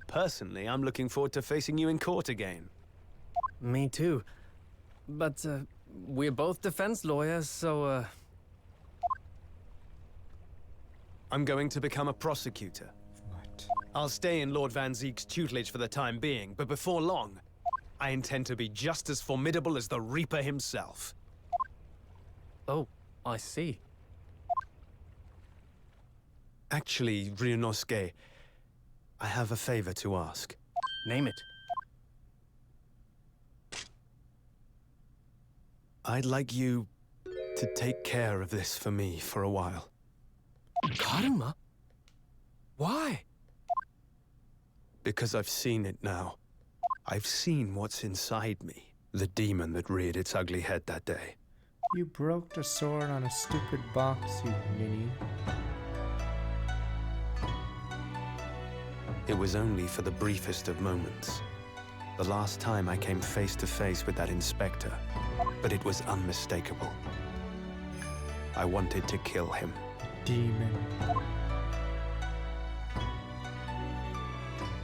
Personally, I'm looking forward to facing you in court again. Me too. But, we're both defense lawyers, so, I'm going to become a prosecutor. What? I'll stay in Lord Van Zeek's tutelage for the time being, but before long, I intend to be just as formidable as the Reaper himself. Oh, I see. Actually, Ryunosuke, I have a favor to ask. Name it. I'd like you to take care of this for me for a while. Karuma? Why? Because I've seen it now. I've seen what's inside me. The demon that reared its ugly head that day. You broke the sword on a stupid box, you ninny. It was only for the briefest of moments. The last time I came face to face with that inspector, but it was unmistakable. I wanted to kill him. Demon.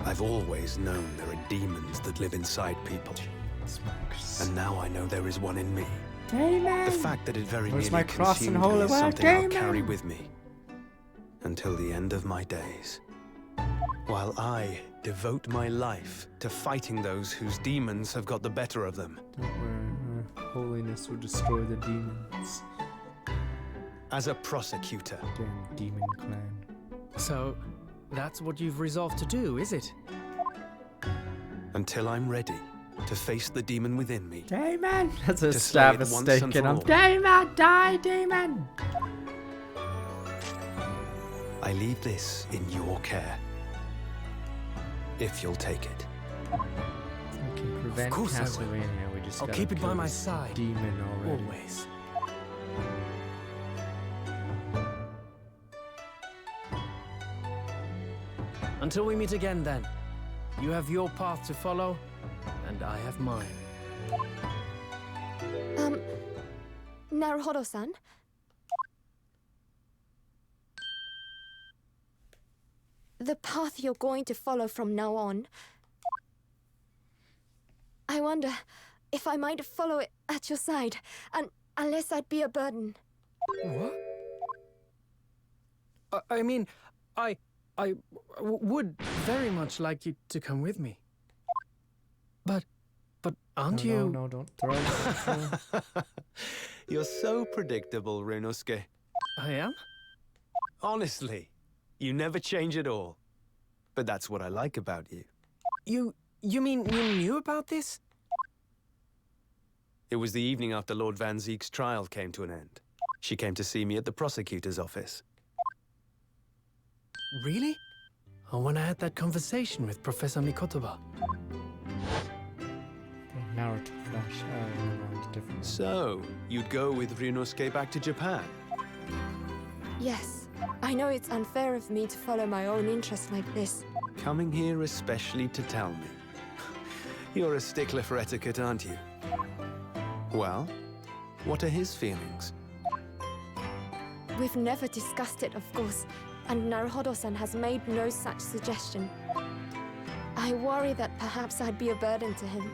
I've always known there are demons that live inside people. And now I know there is one in me. Demon. The fact that it very Where's nearly my cross and consumed holy me is word? something I'll Demon. carry with me until the end of my days. While I devote my life to fighting those whose demons have got the better of them. Don't worry, her holiness will destroy the demons. As a prosecutor, Damn demon clan. So, that's what you've resolved to do, is it? until I'm ready to face the demon within me. Demon! That's a To stab slay a it once stake and in for him. all. Demon! Die, demon! I leave this in your care. If you'll take it. We can prevent course I will. Castlevania. We just I'll gotta keep it by kill my this side. Demon already. Always. Until we meet again, then. You have your path to follow, and I have mine. Naruhodo-san? The path you're going to follow from now on. I wonder if I might follow it at your side, and unless I'd be a burden. What? I mean, I would very much like you to come with me. But aren't No, you? no, don't throw it. You're so predictable, Ryunosuke. I am? Honestly, you never change at all. But that's what I like about you. You mean you knew about this? It was the evening after Lord Van Zeek's trial came to an end. She came to see me at the prosecutor's office. Really? Oh, when I had that conversation with Professor Mikotoba. Naruto Flash. Oh, never mind. Different. So, you'd go with Ryunosuke back to Japan? Yes, I know it's unfair of me to follow my own interests like this. Coming here especially to tell me. You're a stickler for etiquette, aren't you? Well, what are his feelings? We've never discussed it, of course, and Naruhodo-san has made no such suggestion. I worry that perhaps I'd be a burden to him.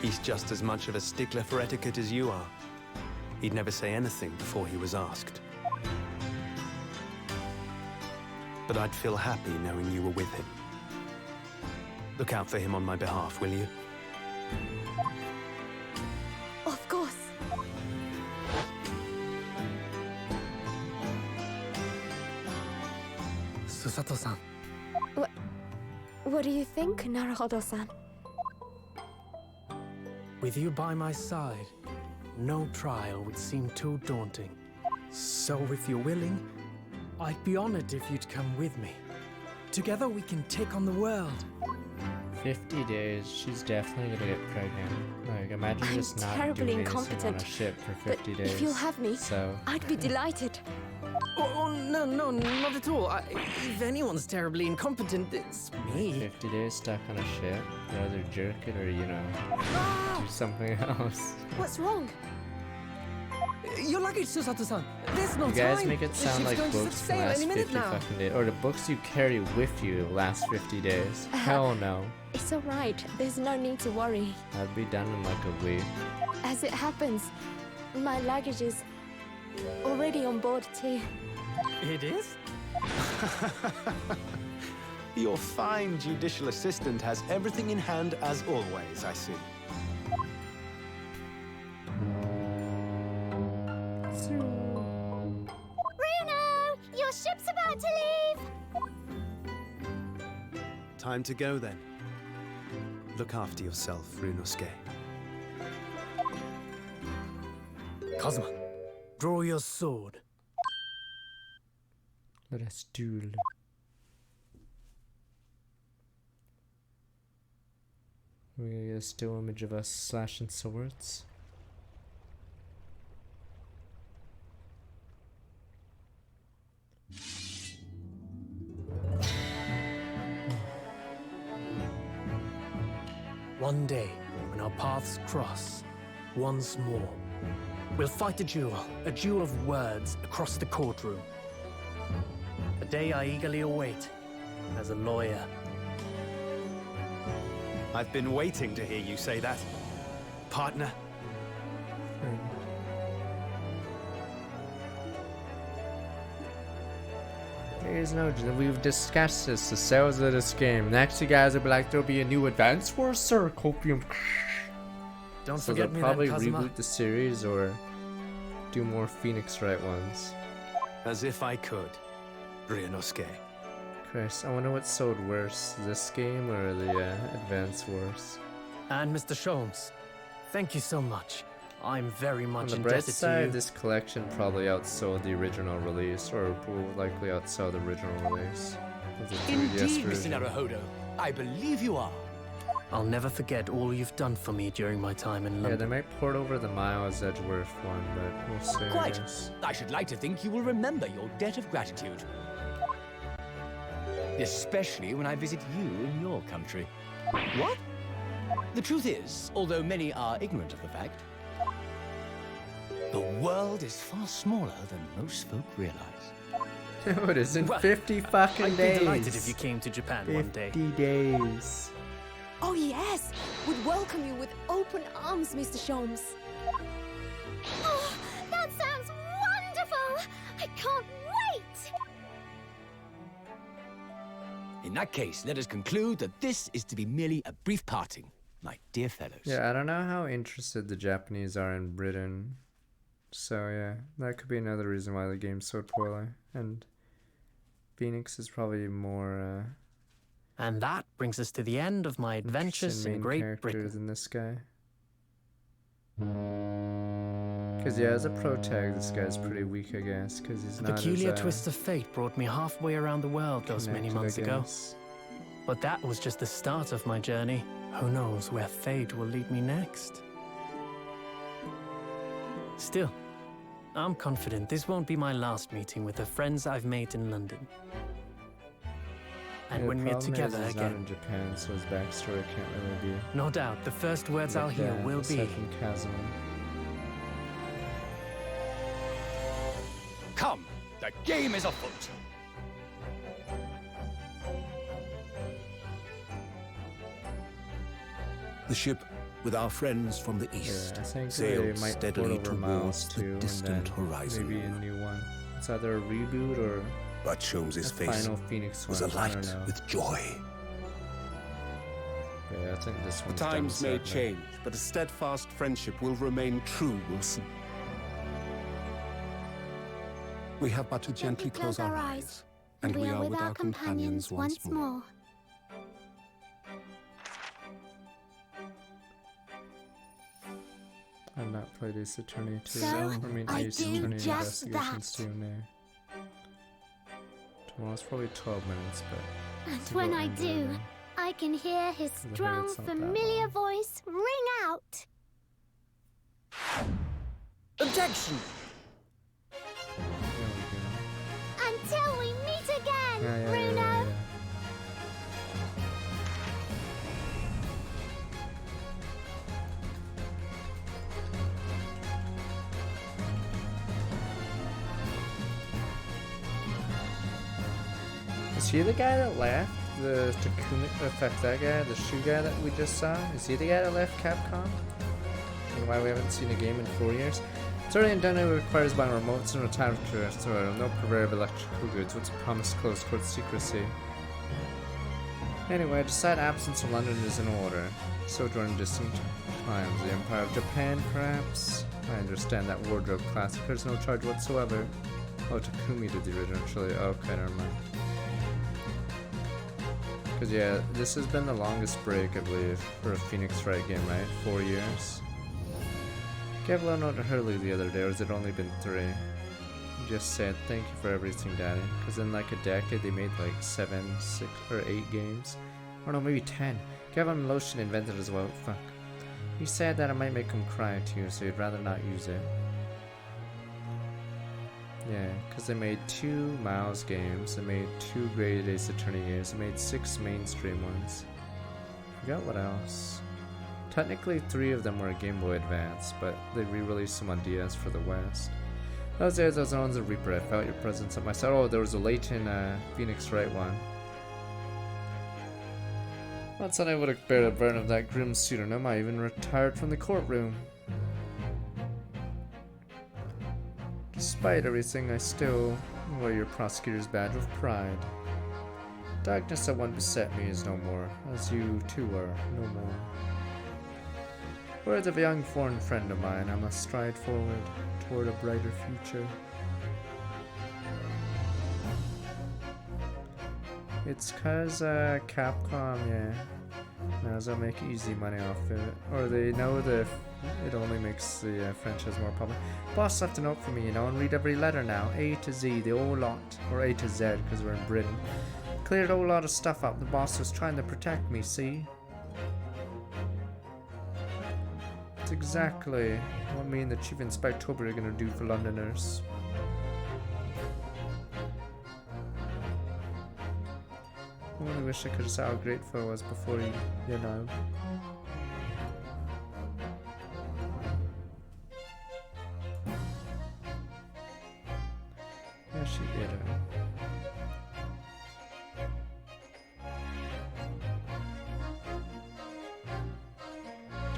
He's just as much of a stickler for etiquette as you are. He'd never say anything before he was asked. But I'd feel happy knowing you were with him. Look out for him on my behalf, will you? Of course. Susato-san. What do you think, Naruhodo-san? With you by my side, no trial would seem too daunting. So if you're willing, I'd be honored if you'd come with me. Together we can take on the world. 50 days. She's definitely gonna get pregnant. Like, imagine I'm just not terribly doing anything on a incompetent, ship for But 50 days. if you'll have me, So, I'd be delighted. Oh, no, not at all. If anyone's terribly incompetent, it's me. 50 days stuck on a ship. You'd either jerk it or, you know, Ah! do something else. What's wrong? Your luggage, Susato-san. There's no You guys time. make it sound She's like going to books set can sail last any minute 50 now. fucking days. Or the books you carry with you last 50 days. Hell no. It's all right. There's no need to worry. I'd be done in like a week. As it happens, my luggage is already on board too. It is? Your fine judicial assistant has everything in hand as always, I see. Bruno, your ship's about to leave. Time to go then. Look after yourself, Ryunosuke. Kazuma, draw your sword. Let us duel. We're gonna get a still image of us slashing swords. One day, when our paths cross, once more, we'll fight a duel of words across the courtroom. A day I eagerly await as a lawyer. I've been waiting to hear you say that, partner. There's no, we've discussed this, the sales of this game. Next, you guys will be like, there'll be a new Advance Wars, sir. Copium. Don't So forget they'll me probably then, Kazuma. reboot the series or do more Phoenix Wright ones. As if I could, Ryunosuke. Chris, I wonder what sold worse, this game or the Advance Wars. And Mr. Sholmes, thank you so much. I'm very On much the bright indebted to side, you. this collection probably outsold the original release, or will likely outsell the original release. With the 3DS Indeed, Mr. version. Naruhodo. I believe you are. I'll never forget all you've done for me during my time in Yeah, they London. might port over the Miles Edgeworth one, but we'll see. I Quite. guess. I should like to think you will remember your debt of gratitude. Especially when I visit you in your country. What? The truth is, although many are ignorant of the fact, the world is far smaller than most folk realize. Dude, it's in Well, 50 fucking I'd days. be delighted if you came to Japan one day. 50 days. Oh yes, would welcome you with open arms, Mr. Sholmes. Oh, that sounds wonderful! I can't wait! In that case, let us conclude that this is to be merely a brief parting, my dear fellows. Yeah, I don't know how interested the Japanese are in Britain. So yeah, that could be another reason why the game's so poorly. And Phoenix is probably more And that brings us to the end of my adventures main in Great character Britain. than this guy. Cause yeah, as a pro tag, this guy's pretty weak, I guess. Cause he's A not peculiar as, twist of fate brought me halfway around the world those many connected, I months ago. guess. But that was just the start of my journey. Who knows where fate will lead me next? Still, I'm confident this won't be my last meeting with the friends I've made in London. And Yeah, when the we're problem together is he's not again, in Japan, so his backstory can't really be. no doubt the first words I'll like hear that, will be, aside from Kazuma. Come, the game is afoot. The ship with our friends from the Yeah, east I think they sailed might port steadily over Miles towards too, the and distant then horizon. maybe a new one. It's either a reboot or But a Sholmes' face final Phoenix was one. I don't alight know. with joy. Yeah, I think this The one's times may done sadly. change, but a steadfast friendship will remain true, Wilson. We have but to gently close our eyes, and we are with our companions once more. I've not played Ace Attorney 2. So, I mean, I Ace do Attorney just Investigations that. 2 now. Tomorrow's probably 12 minutes, but. And it's when about I under do, now. I can hear his hear strong, it's not that familiar long. voice ring out. objection! There we go. Until we meet again, Yeah, yeah, Bruno! yeah, yeah. Is he the guy that left? The Takumi, in fact, that guy, the shoe guy that we just saw? Is he the guy that left Capcom? And why we haven't seen a game in 4 years? It's already done. It requires buying remotes and retired to no purveyor of electrical goods. What's a promise closed court secrecy? Anyway, I decide absence from London is in order. Sojourn in distant times. The Empire of Japan, perhaps? I understand that wardrobe classic. There's no charge whatsoever. Oh, Takumi did the original trilogy. Okay, never mind. Because, yeah, this has been the longest break, I believe, for a Phoenix Wright game, right? 4 years. Gave a little note to Hurley the other day, or has it only been 3? He just said, thank you for everything, Daddy. Because in like a decade, they made like 7, 6, or 8 games. Or no, maybe 10. Gavin Lotion invented as well. Fuck. He said that it might make him cry too, so he'd rather not use it. Yeah, because they made 2 Miles games, they made 2 Great Ace Attorney games, they made 6 mainstream ones. Forgot what else. Technically 3 of them were Game Boy Advance, but they re-released them on DS for the West. Those days I was known as a Reaper. I felt your presence at my side. Oh, there was a Layton Phoenix Wright one. Not said I would have bear the burden of that grim pseudonym. I even retired from the courtroom. Despite everything, I still wear your prosecutor's badge with pride. Darkness that once beset me is no more, as you too are no more. Words of a young foreign friend of mine, I must stride forward toward a brighter future. It's cause Capcom, yeah, knows I'll make easy money off it. Or they know that it only makes the franchise more popular. Boss left a note for me, you know, and read every letter now. A to Z, the whole lot. Or A to Z, because we're in Britain. Cleared a whole lot of stuff up. The boss was trying to protect me, see? It's exactly what me and the Chief Inspector are gonna do for Londoners. I only wish I could have said how grateful I was before you know. Yeah, she did it.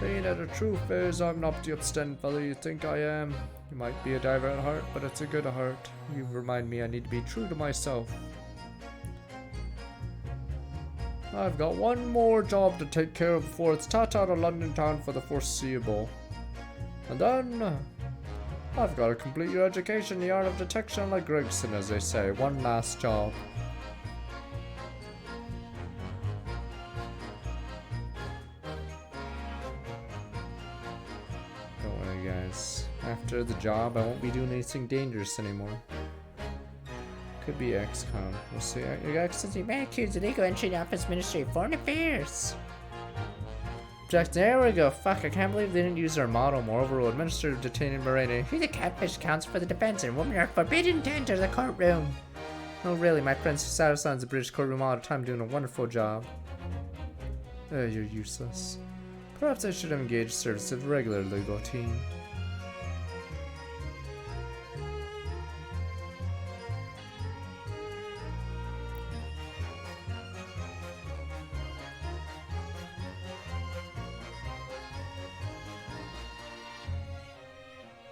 Tell you that the truth is, I'm not the upstanding fellow you think I am. You might be a diver at heart, but it's a good heart. You remind me I need to be true to myself. I've got one more job to take care of before it's ta-ta to London town for the foreseeable. And then, I've got to complete your education in the art of detection like Gregson, as they say. One last job. Don't worry, guys. After the job, I won't be doing anything dangerous anymore. Could be XCOM. We'll see. Your Excellency, man accused of illegal entry in the Office Ministry of Foreign Affairs. Object. There we go. Fuck, I can't believe they didn't use their motto. Moreover, administrative detaining Marina. Who the catfish counts for the defense and women are forbidden to enter the courtroom. Oh, really? My friends sat outside the British courtroom all the time doing a wonderful job. You're useless. Perhaps I should have engaged service of a regular legal team.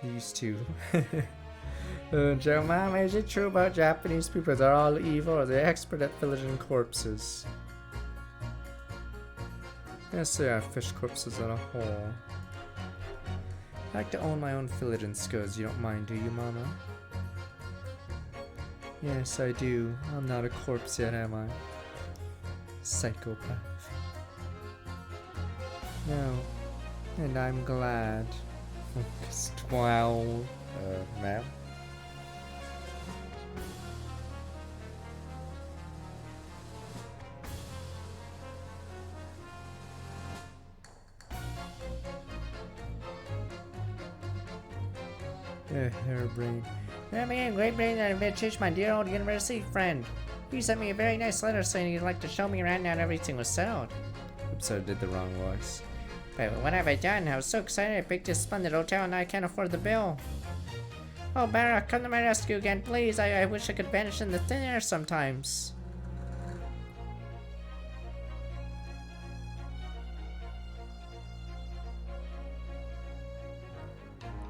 These two. Mama, is it true about Japanese people? They're all evil, or they're expert at pillaging corpses? Yes, they are fish corpses in a hole. I like to own my own pillaging skills. You don't mind, do you, Mama? Yes, I do. I'm not a corpse yet, am I? Psychopath. No. And I'm glad. Wow. Ma'am? Hairbrain. I'm a great brain that invitation, my dear old university friend. You sent me a very nice letter saying you'd like to show me around now and everything was settled. Oops, I did the wrong voice. But what have I done? I was so excited I picked this splendid hotel and now I can't afford the bill. Oh, Barra, come to my rescue again, please. I wish I could vanish in the thin air sometimes.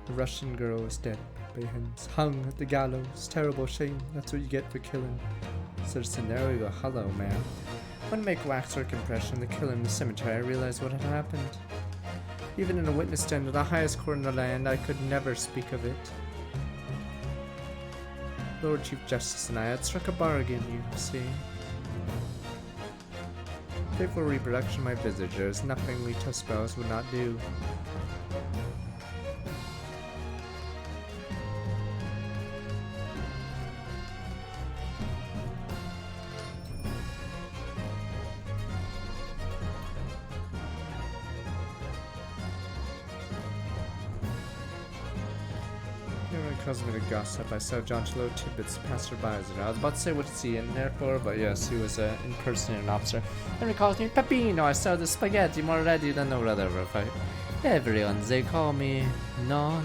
The Russian girl is dead by him, hung at the gallows. Terrible shame. That's what you get for killing. Citizen, there we go. Hello, man. When I make waxwork impression, the killing in the cemetery, I realized what had happened. Even in a witness stand of the highest court in the land, I could never speak of it. Lord Chief Justice and I had struck a bargain, you see. Faithful reproduction of my visage, there is nothing we Tuspels would not do. Here we Causing me to gossip. I saw John to little tidbits passerby. I was about to say what's he in there for, but yes, he was impersonating an officer. Then he calls me Peppino. I saw the spaghetti more ready than no other fight. Everyone, they call me. No,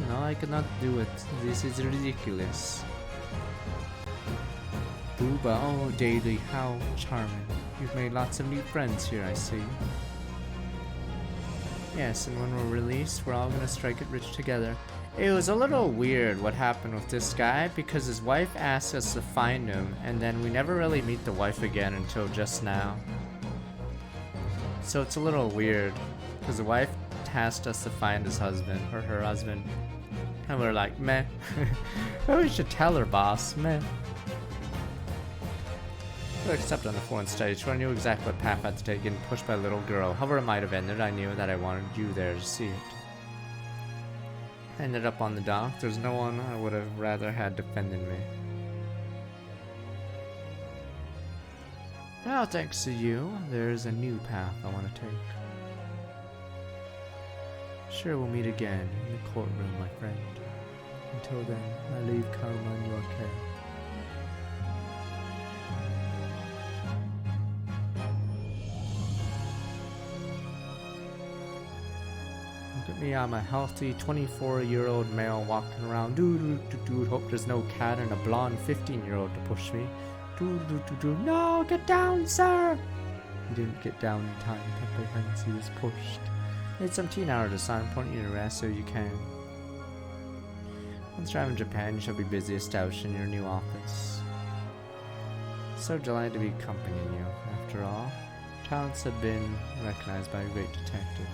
I cannot do it. This is ridiculous. Booba, oh Daily, how charming. You've made lots of new friends here, I see. Yes, and when we're released, we're all gonna strike it rich together. It was a little weird what happened with this guy because his wife asked us to find him, and then we never really meet the wife again until just now. So it's a little weird because the wife tasked us to find his husband or her husband, and we're like, meh. We should tell her, boss, meh. Except on the foreign stage, where I knew exactly what path I had to take, getting pushed by a little girl. However it might have ended, I knew that I wanted you there to see it. I ended up on the dock. There's no one I would have rather had defending me. Well, thanks to you, there's a new path I want to take. Sure, we'll meet again in the courtroom, my friend. Until then, I leave Karma in your care. Look at me, I'm a healthy 24-year-old male walking around. Dude, hope there's no cat and a blonde 15-year-old to push me. No, get down, sir! He didn't get down in time, Pepe Hens, he was pushed. Need some teen hour to sign, point you to rest so you can. Once you're in Japan, you shall be busy establishing your new office. So delighted to be accompanying you. After all, talents have been recognized by a great detective.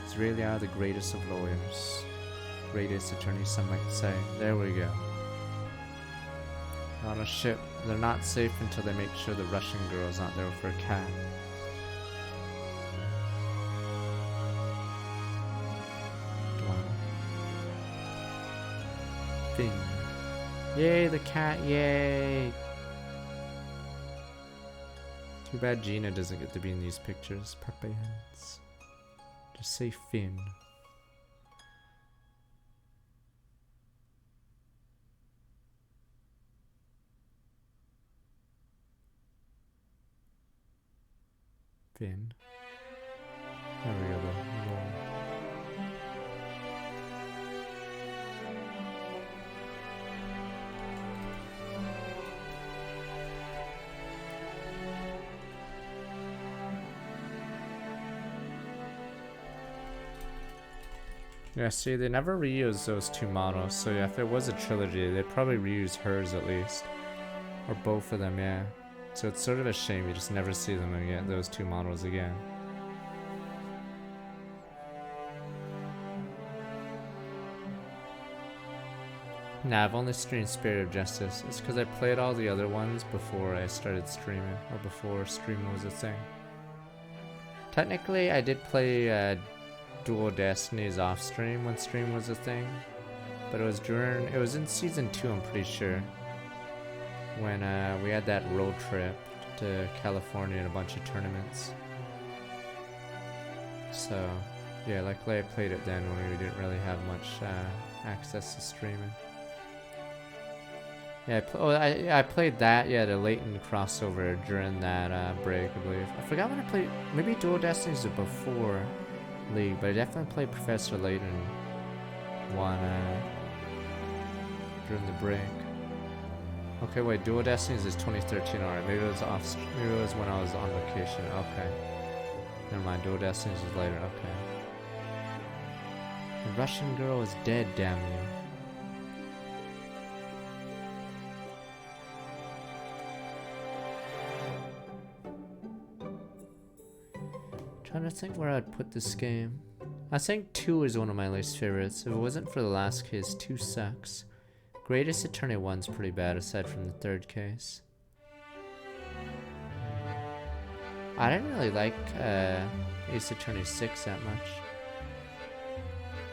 These really are the greatest of lawyers. Greatest attorneys, some might say. There we go. On a ship, they're not safe until they make sure the Russian girl's not there for a cat. Finn. Yay, the cat, yay! Too bad Gina doesn't get to be in these pictures. Pepe Hens. Just say Finn. Finn. There we go, though. Yeah, see, they never reused those two models, so yeah, if it was a trilogy, they'd probably reuse hers at least. Or both of them, yeah. So it's sort of a shame you just never see them again, those two models again. Nah, I've only streamed Spirit of Justice. It's because I played all the other ones before I started streaming, or before streaming was a thing. Technically, I did play Dual Destinies off stream when stream was a thing, but it was in season 2, I'm pretty sure, when we had that road trip to California and a bunch of tournaments. So yeah, luckily I played it then when we didn't really have much access to streaming. Yeah, I played that, yeah, the Layton crossover during that break, I believe. I forgot when I played, maybe Dual Destinies was before League, but I definitely played Professor Layton one during the break. Okay, wait, Dual Destinies is 2013, alright, maybe it was when I was on vacation, okay. Never mind, Dual Destinies was later, okay. The Russian girl is dead, damn you. Trying to think where I'd put this game. I think 2 is one of my least favorites. If it wasn't for the last case, 2 sucks. Greatest Attorney 1's pretty bad aside from the third case. I didn't really like Ace Attorney 6 that much.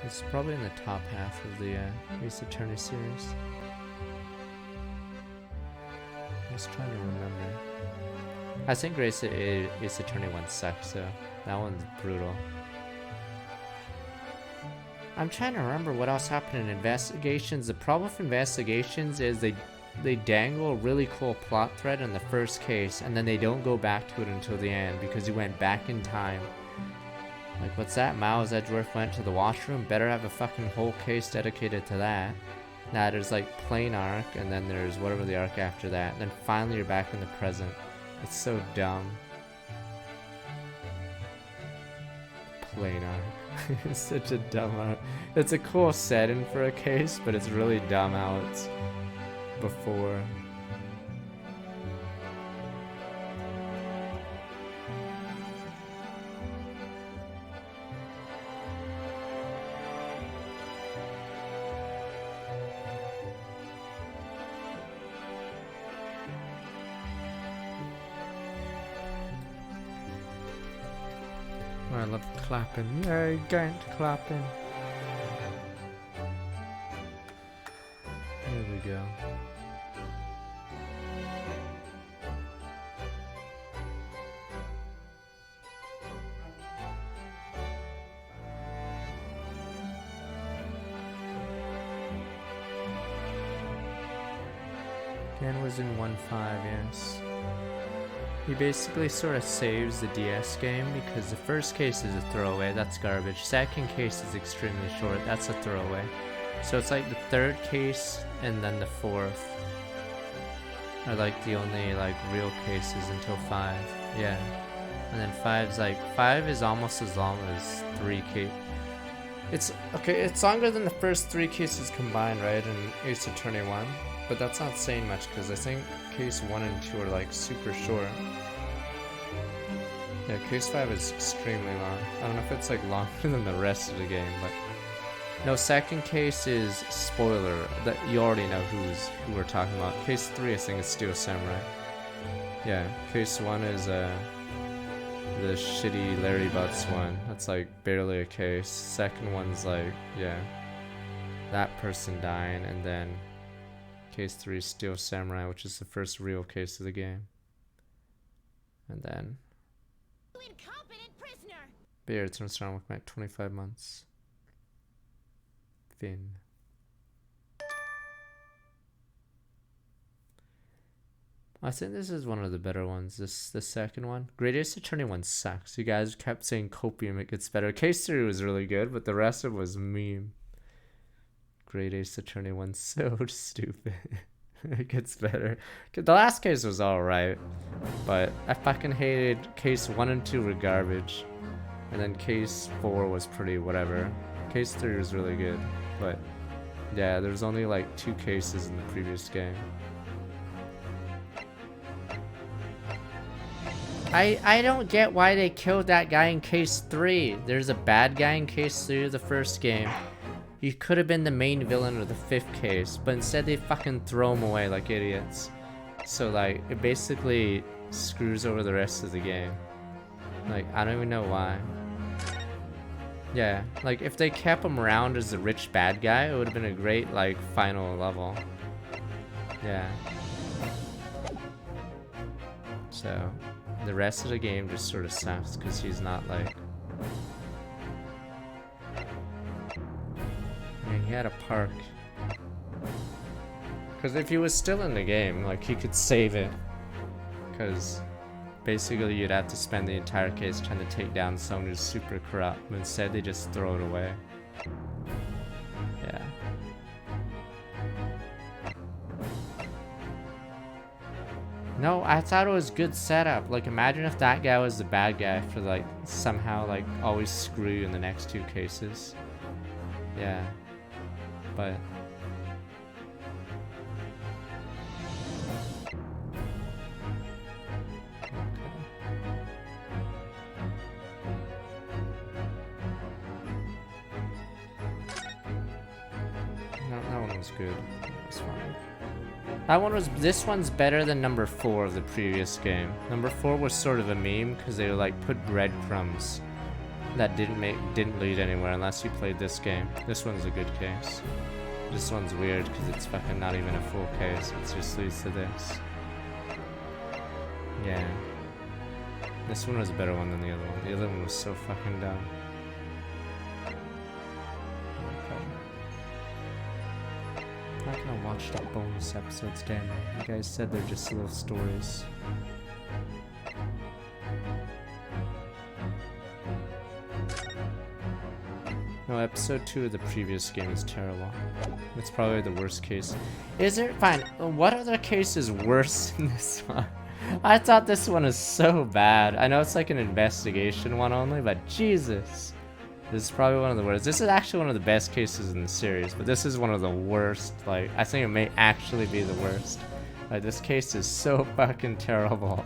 It's probably in the top half of the Ace Attorney series. I'm just trying to remember. I think Ace Attorney 1 sucks, so that one's brutal. I'm trying to remember what else happened in Investigations. The problem with Investigations is they dangle a really cool plot thread in the first case, and then they don't go back to it until the end because you went back in time. Like, what's that? Miles Edgeworth went to the washroom? Better have a fucking whole case dedicated to that. Nah, there's like plain arc, and then there's whatever the arc after that. And then finally you're back in the present. It's so dumb. Plain arc. It's such a dumb arc. It's a cool setting for a case, but it's really dumb how it's before. I love clapping. Yay, Gant clapping. There we go. Gan was in 1.5, yes. He basically sort of saves the DS game because the first case is a throwaway, that's garbage. Second case is extremely short, that's a throwaway. So it's like the third case and then the fourth are like the only like real cases until 5. Yeah. And then 5's like 5 is almost as long as 3 case. It's okay, it's longer than the first 3 cases combined, right? In Ace Attorney 1. But that's not saying much because I think case 1 and 2 are like super short. Yeah, case 5 is extremely long. I don't know if it's like longer than the rest of the game, but no, second case is spoiler that you already know who we're talking about. Case 3 I think is Steel Samurai. Yeah, case 1 is the shitty Larry Butts one. That's like barely a case. Second one's like, yeah, that person dying, and then case 3 is Steel Samurai, which is the first real case of the game. And then Beard turns around with 25 months. Finn. I think this is one of the better ones. The second one. Great Ace Attorney 1 sucks. You guys kept saying Copium, it gets better. Case 3 was really good, but the rest of it was meme. Great Ace Attorney 1 so stupid. It gets better. The last case was alright, but I fucking hated case 1 and 2 were garbage. And then case 4 was pretty whatever. Case 3 was really good, but yeah, there's only like 2 cases in the previous game. I don't get why they killed that guy in case 3. There's a bad guy in case 3 of the first game. You could have been the main villain of the 5th case, but instead they fucking throw him away like idiots. So like, it basically screws over the rest of the game. Like, I don't even know why. Yeah, like if they kept him around as the rich bad guy, it would have been a great like final level. Yeah. So, the rest of the game just sort of sucks because he's not like... Man, he had a park. Because if he was still in the game, like he could save it. Because basically you'd have to spend the entire case trying to take down someone who's super corrupt. But instead they just throw it away. Yeah. No, I thought it was good setup. Like, imagine if that guy was the bad guy for, like, somehow, like, always screw you in the next 2 cases. Yeah. But... No, that one was good. That was fine. That one was, this one's better than number 4 of the previous game. Number 4 was sort of a meme because they like put breadcrumbs that didn't lead anywhere unless you played this game. This one's a good case. This one's weird because it's fucking not even a full case. It just leads to this. Yeah. This one was a better one than the other one. The other one was so fucking dumb. I'm not gonna watch the bonus episodes, damn it. You guys said they're just little stories. No, episode 2 of the previous game is terrible. It's probably the worst case. Is it? Fine. What other case is worse than this one? I thought this one is so bad. I know it's like an investigation one only, but Jesus. This is probably one of the worst. This is actually one of the best cases in the series, but this is one of the worst. Like, I think it may actually be the worst. Like, this case is so fucking terrible.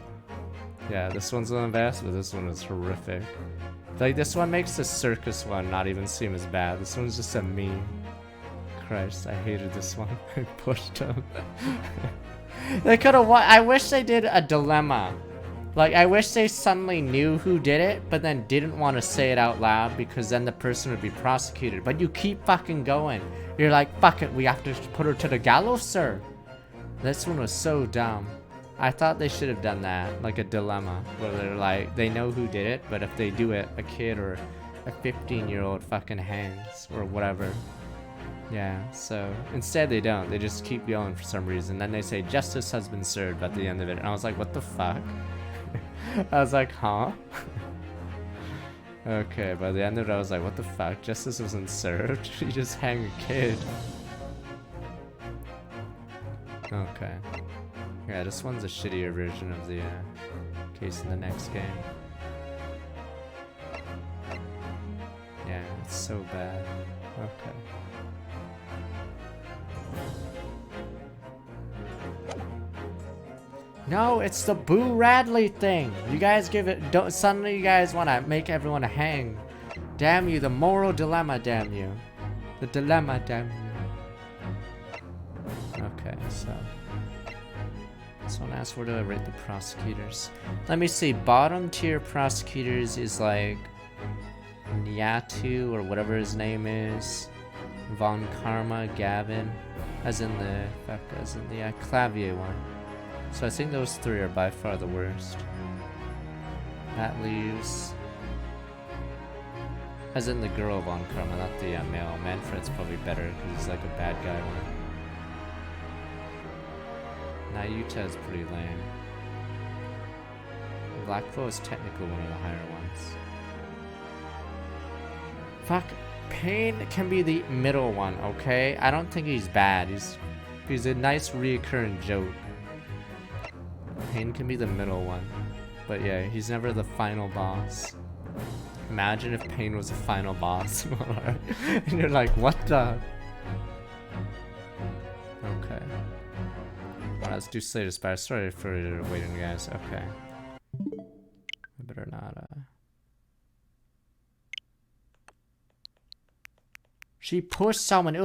Yeah, this one's one of the best, but this one is horrific. Like, this one makes the circus one not even seem as bad. This one's just a meme. Christ, I hated this one. I pushed him. They could have. I wish they did a dilemma. Like, I wish they suddenly knew who did it, but then didn't want to say it out loud because then the person would be prosecuted. But you keep fucking going. You're like, fuck it, we have to put her to the gallows, sir. This one was so dumb. I thought they should have done that, like a dilemma, where they're like, they know who did it, but if they do it, a kid or a 15-year-old fucking hangs, or whatever. Yeah, so instead they don't. They just keep going for some reason. Then they say, justice has been served at the end of it. And I was like, what the fuck? I was like, huh? Okay, by the end of it, I was like, what the fuck? Justice wasn't served? You just hang a kid. Okay. Yeah, this one's a shittier version of the case in the next game. Yeah, it's so bad. Okay. No, it's the Boo Radley thing. You guys give it. Don't suddenly you guys want to make everyone hang. Damn you, the moral dilemma. Damn you, the dilemma. Damn you. Okay, so someone asked where do I rate the prosecutors? Let me see. Bottom tier prosecutors is like Nyatu or whatever his name is. Von Karma, Gavin, as in the Clavier one. So I think those three are by far the worst. That leaves, as in the girl Von Karma, not the male. Manfred's probably better because he's like a bad guy one. Nayuta is pretty lame. Blackflow is technically one of the higher ones. Fuck. Pain can be the middle one, okay? I don't think he's bad. He's a nice reoccurring joke. Pain can be the middle one. But yeah, he's never the final boss. Imagine if Pain was the final boss. And you're like, what the? Okay. Alright, let's do Slater Spire. Sorry for waiting, guys. Okay. I better not, She pushed someone. It was